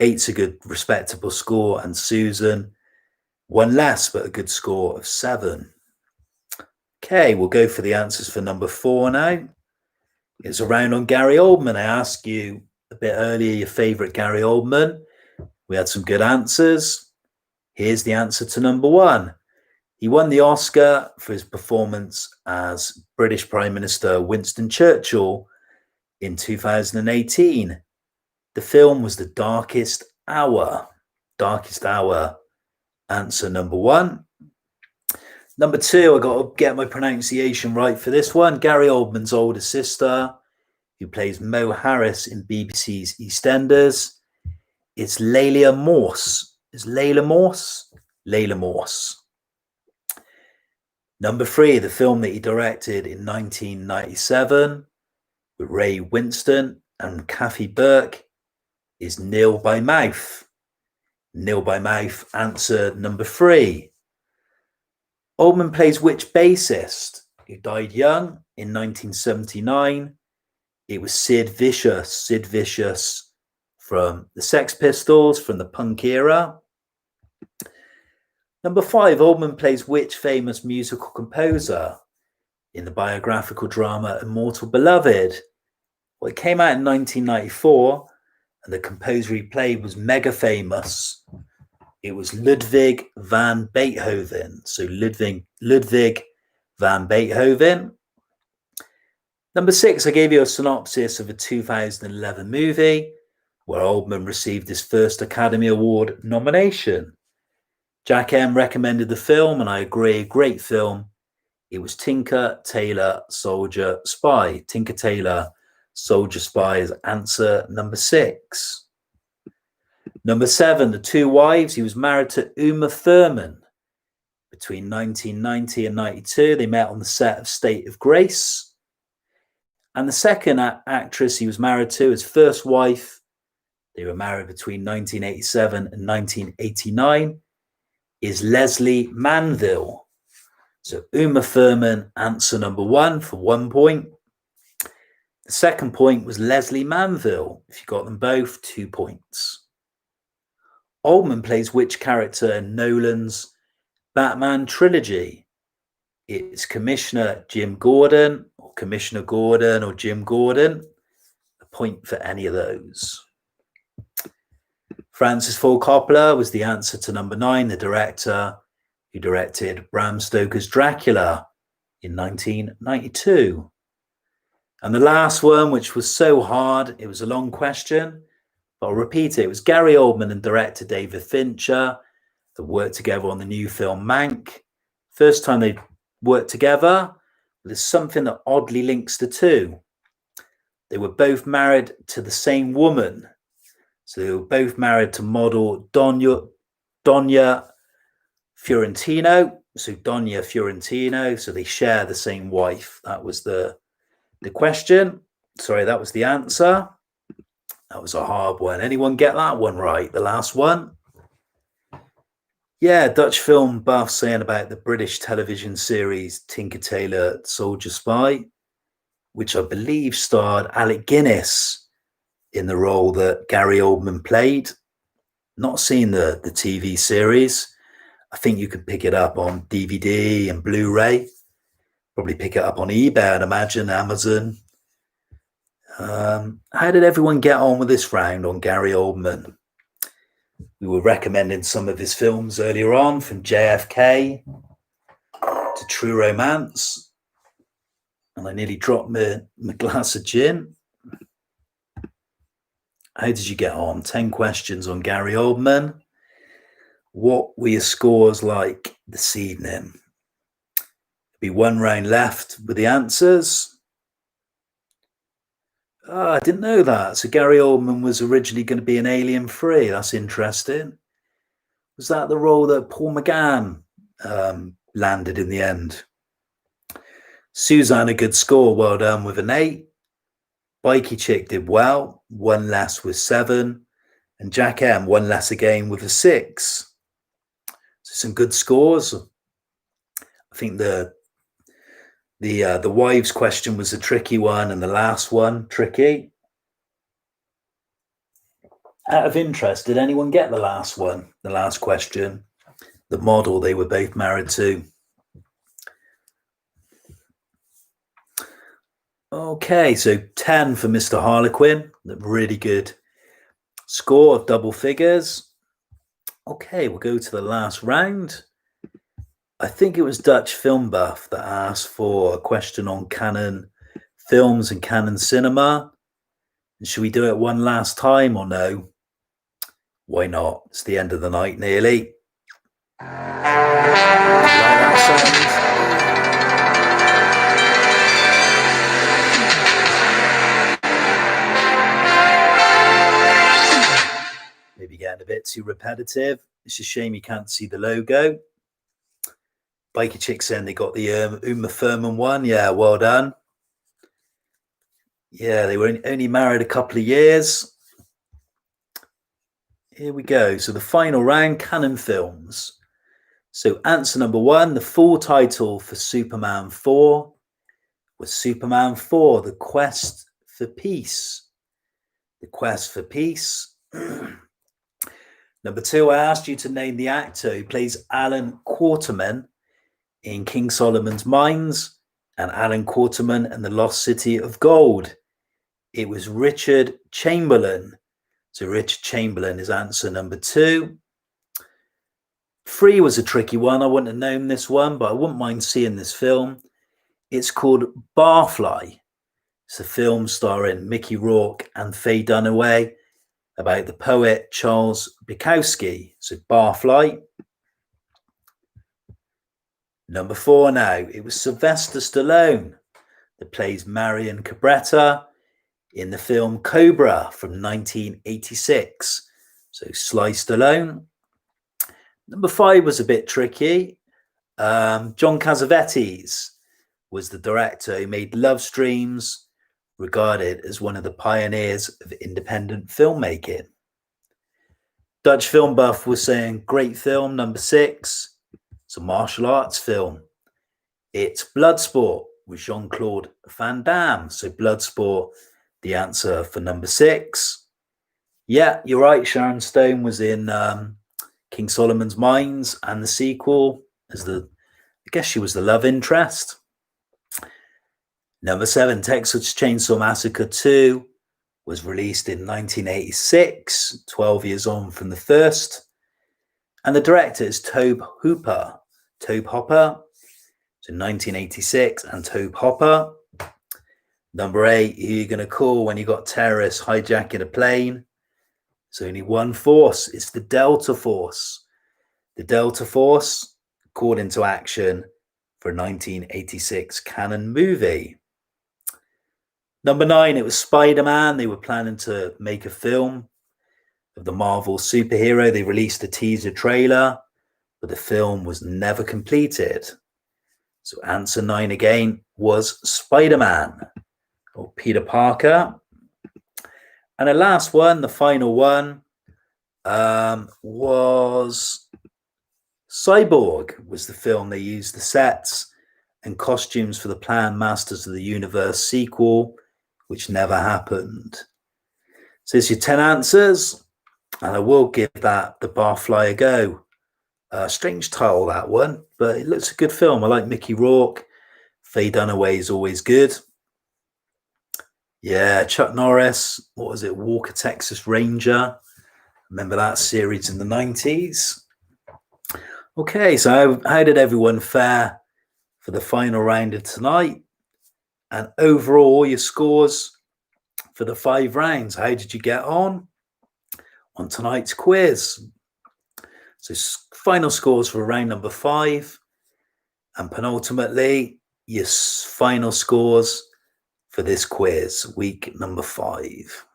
8's a good, respectable score. And Susan, one less, but a good score of 7. Okay, we'll go for the answers for number 4 now. It's a round on Gary Oldman. I asked you a bit earlier your favourite Gary Oldman. We had some good answers. Here's the answer to number 1. He won the Oscar for his performance as British Prime Minister Winston Churchill in 2018. The film was The Darkest Hour. Darkest Hour. Answer number 1. Number 2, I got to get my pronunciation right for this one. Gary Oldman's older sister, who plays Mo Harris in BBC's EastEnders. It's Layla Morse. Is Layla Morse? Layla Morse. Number 3, the film that he directed in 1997 with Ray Winstone and Kathy Burke is Nil by Mouth. Nil by Mouth. Answer number 3. Oldman plays which bassist who died young in 1979? It was Sid Vicious. Sid Vicious from the Sex Pistols, from the punk era. Number 5, Oldman plays which famous musical composer in the biographical drama Immortal Beloved? Well, it came out in 1994, and the composer he played was mega famous. It was Ludwig van Beethoven. So Ludwig van Beethoven. Number 6, I gave you a synopsis of a 2011 movie where Oldman received his first Academy Award nomination. Jack M recommended the film, and I agree, great film. It was Tinker, Tailor, Soldier, Spy. Tinker, Tailor, Soldier, Spy is answer number 6. Number 7, The Two Wives. He was married to Uma Thurman between 1990 and 92. They met on the set of State of Grace. And the second actress he was married to, his first wife, they were married between 1987 and 1989, is Leslie Manville. So Uma Thurman, answer number 1 for 1 point. The second point was Leslie Manville. If you got them both, 2 points. Oldman plays which character in Nolan's Batman trilogy? It's Commissioner Jim Gordon, or Commissioner Gordon, or Jim Gordon. A point for any of those. Francis Ford Coppola was the answer to number 9, the director who directed Bram Stoker's Dracula in 1992. And the last one, which was so hard, it was a long question, but I'll repeat it. It was Gary Oldman and director David Fincher that worked together on the new film Mank. First time they worked together, but there's something that oddly links the two. They were both married to the same woman. So they were both married to model Donia Fiorentino. So Donia Fiorentino. So they share the same wife. That was the question. Sorry, that was the answer. That was a hard one. Anyone get that one right? The last one? Yeah, Dutch film buff saying about the British television series Tinker Tailor Soldier Spy, which I believe starred Alec Guinness in the role that Gary Oldman played. Not seen the TV series. I think you can pick it up on DVD and Blu-ray. Probably pick it up on eBay, I'd imagine, Amazon. How did everyone get on with this round on Gary Oldman? We were recommending some of his films earlier on, from JFK to True Romance. And I nearly dropped my glass of gin. How did you get on? 10 questions on Gary Oldman. What were your scores like this evening? There'll be one round left with the answers. Oh, I didn't know that. So Gary Oldman was originally going to be an Alien 3. That's interesting. Was that the role that Paul McGann landed in the end? Suzanne, a good score. Well done with an 8. Bikey Chick did well. 1 less with 7. And Jack M, 1 less again with a 6. So some good scores. I think the wives question was a tricky one, and the last one tricky. Out of interest, did anyone get the last one? The last question, the model they were both married to. Okay, so 10 for Mr. Harlequin. Really good score of double figures. Okay, we'll go to the last round. I think it was Dutch Film Buff that asked for a question on Cannon films and Cannon cinema. Should we do it one last time or no? Why not? It's the end of the night nearly. Like that sound? Maybe getting a bit too repetitive. It's a shame you can't see the logo. Biker Chick saying they got the Uma Thurman one. Yeah, well done. Yeah, they were only married a couple of years. Here we go. So the final round, Cannon films. So answer number one, the full title for Superman 4 was Superman 4, The Quest for Peace. The Quest for Peace. Number two, I asked you to name the actor who plays Alan Quarterman in King Solomon's Mines and Alan Quarterman and the Lost City of Gold. It was Richard Chamberlain. So Richard Chamberlain is answer number two. Three was a tricky one. I wouldn't have known this one, but I wouldn't mind seeing this film. It's called Barfly. It's a film starring Mickey Rourke and Faye Dunaway about the poet Charles Bukowski. So Barfly. Number four now. It was Sylvester Stallone that plays Marion Cabretta in the film Cobra from 1986. So Sly Stallone. Number five was a bit tricky. John Cassavetes was the director who made Love Streams, regarded as one of the pioneers of independent filmmaking. Dutch Film Buff was saying, great film, number six. It's a martial arts film. It's Bloodsport with Jean-Claude Van Damme. So Bloodsport, the answer for number six. Yeah, you're right. Sharon Stone was in King Solomon's Mines and the sequel as I guess she was the love interest. Number seven, Texas Chainsaw Massacre 2 was released in 1986, 12 years on from the first. And the director is Tobe Hooper. Tobe Hopper, so 1986, and Tobe Hopper. Number eight, who are you going to call when you got terrorists hijacking a plane? It's only one force. It's the Delta Force. The Delta Force called into action for a 1986 Cannon movie. Number nine, it was Spider-Man. They were planning to make a film of the Marvel superhero. They released a teaser trailer, but the film was never completed. So answer nine again was Spider-Man or Peter Parker. And the last one, the final one, was Cyborg. Was the film. They used the sets and costumes for the planned Masters of the Universe sequel, which never happened. So there's your 10 answers, and I will give that The Barfly a go. Strange title, that one, but it looks a good film. I like Mickey Rourke. Faye Dunaway is always good. Yeah, Chuck Norris. What was it? Walker, Texas Ranger. Remember that series in the 90s? Okay, so how did everyone fare for the final round of tonight? And overall, your scores for the 5 rounds. How did you get on tonight's quiz? So final scores for round number 5. And penultimately, your final scores for this quiz, week number 5.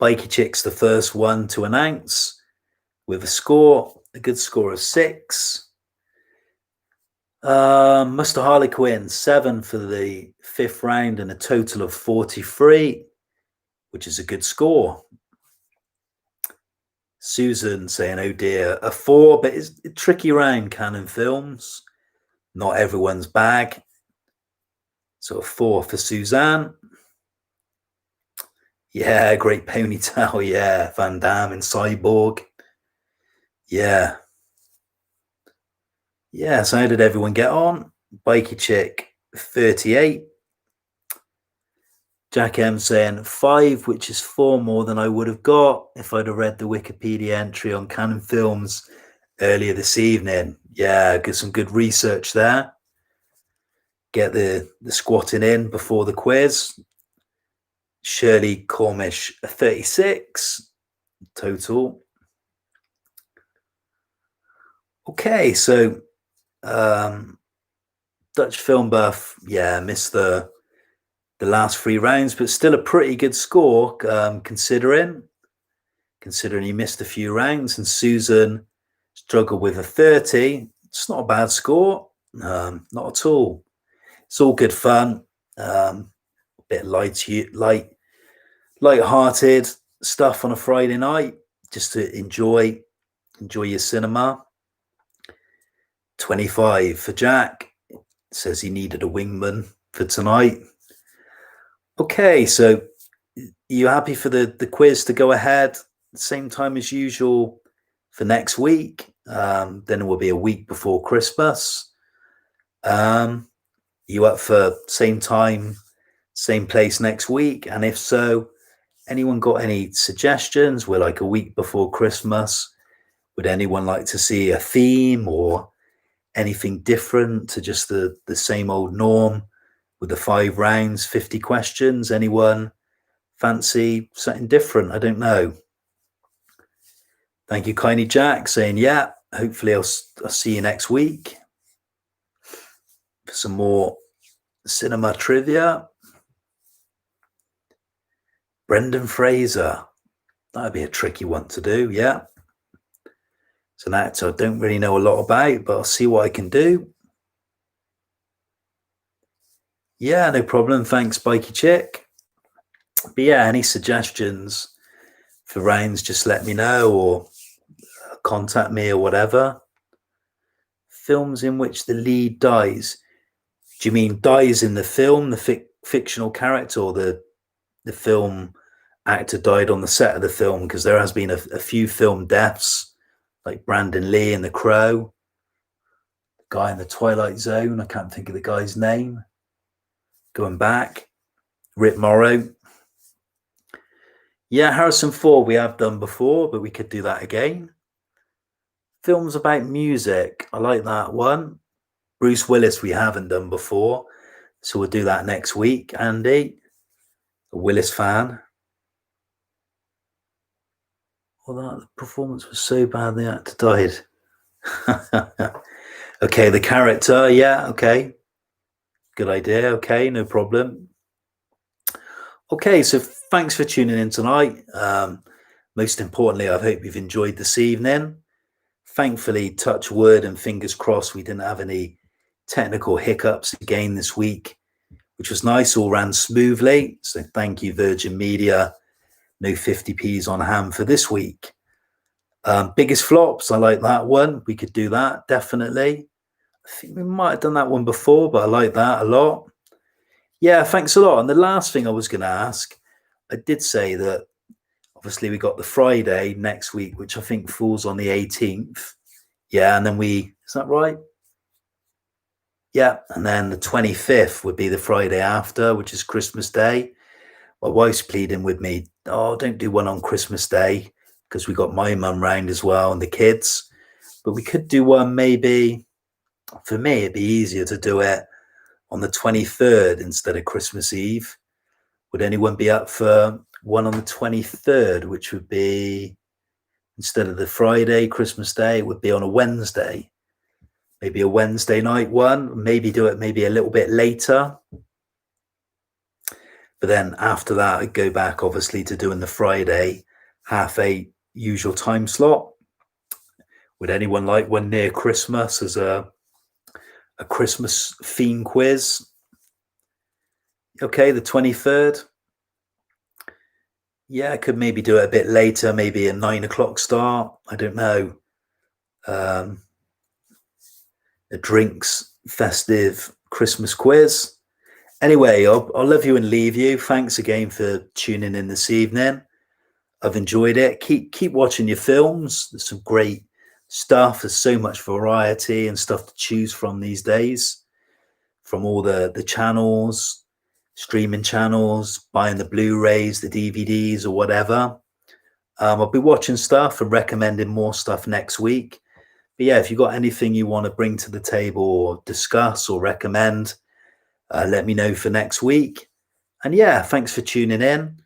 Biker Chick's the first one to announce with a good score of 6. Mr. Harlequin, 7 for the 5th round and a total of 43, which is a good score. Susan saying, oh dear, a 4, but it's a tricky round, Cannon Films. Not everyone's bag. So a 4 for Suzanne. Yeah, great ponytail. Yeah, Van Damme and Cyborg. Yeah. Yeah, so how did everyone get on? Biker Chick, 38. Jack M saying 5, which is 4 more than I would have got if I'd have read the Wikipedia entry on Cannon Films earlier this evening. Yeah, get some good research there. Get the squatting in before the quiz. Shirley Cormish, 36 total. Okay, so Dutch film buff, yeah, missed the last 3 rounds, but still a pretty good score considering he missed a few rounds. And Susan struggled with a 30. It's not a bad score, not at all. It's all good fun, a bit light-hearted stuff on a Friday night, just to enjoy your cinema. 25 for Jack. Says he needed a wingman for tonight. Okay, so you happy for the quiz to go ahead same time as usual for next week? Then it will be a week before Christmas. You up for same time, same place next week? And if so, anyone got any suggestions? We're like a week before Christmas. Would anyone like to see a theme or anything different to just the same old norm with the 5 rounds, 50 questions? Anyone fancy something different? I don't know. Thank you, Kindly Jack, saying, yeah, hopefully I'll see you next week for some more cinema trivia. Brendan Fraser. That'd be a tricky one to do, yeah. It's an actor I don't really know a lot about, but I'll see what I can do. Yeah, no problem. Thanks, Bikey Chick. But yeah, any suggestions for rounds, just let me know or contact me or whatever. Films in which the lead dies. Do you mean dies in the film, the fictional character, or the film actor died on the set of the film? Because there has been a few film deaths, like Brandon Lee in The Crow, the guy in The Twilight Zone, I can't think of the guy's name. Going back, Rip Morrow. Yeah, Harrison Ford we have done before, but we could do that again. Films about music, I like that one. Bruce Willis we haven't done before, so we'll do that next week. Andy, a Willis fan. Well, that performance was so bad the actor died. Okay, the character, yeah, okay. Good idea, okay, no problem. Okay, so thanks for tuning in tonight. Most importantly, I hope you've enjoyed this evening. Thankfully, touch wood and fingers crossed, we didn't have any technical hiccups again this week, which was nice, all ran smoothly. So thank you, Virgin Media. No 50p's on hand for this week. Biggest flops, I like that one. We could do that, definitely. I think we might have done that one before, but I like that a lot. Yeah, thanks a lot. And the last thing I was going to ask, I did say that obviously we got the Friday next week, which I think falls on the 18th. Yeah, and then is that right? Yeah, and then the 25th would be the Friday after, which is Christmas Day. My wife's pleading with me, oh, don't do one on Christmas Day, because we got my mum round as well and the kids. But we could do one maybe, for me, it'd be easier to do it on the 23rd instead of Christmas Eve. Would anyone be up for one on the 23rd, which would be, instead of the Friday, Christmas Day, it would be on a Wednesday. Maybe a Wednesday night one, maybe do it maybe a little bit later. But then after that, I'd go back, obviously, to doing the Friday 8:30 usual time slot. Would anyone like one near Christmas as a Christmas theme quiz? Okay, the 23rd. Yeah, I could maybe do it a bit later, maybe a 9 o'clock start. I don't know. A drinks festive Christmas quiz. Anyway, I'll love you and leave you. Thanks again for tuning in this evening. I've enjoyed it. Keep watching your films. There's some great stuff. There's so much variety and stuff to choose from these days, from all the channels. streaming channels, buying the Blu-rays, the DVDs, or whatever. I'll be watching stuff and recommending more stuff next week. But yeah, if you've got anything you want to bring to the table or discuss or recommend, let me know for next week. And yeah, thanks for tuning in.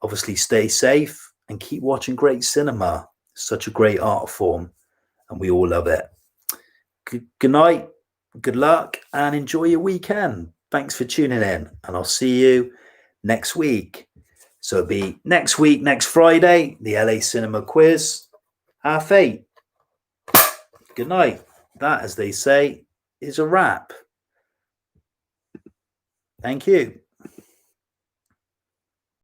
Obviously, stay safe and keep watching great cinema. Such a great art form, and we all love it. Good night, good luck, and enjoy your weekend. Thanks for tuning in, and I'll see you next week. So it'll be next week, next Friday, the LA Cinema Quiz, 8:30. Good night. That, as they say, is a wrap. Thank you.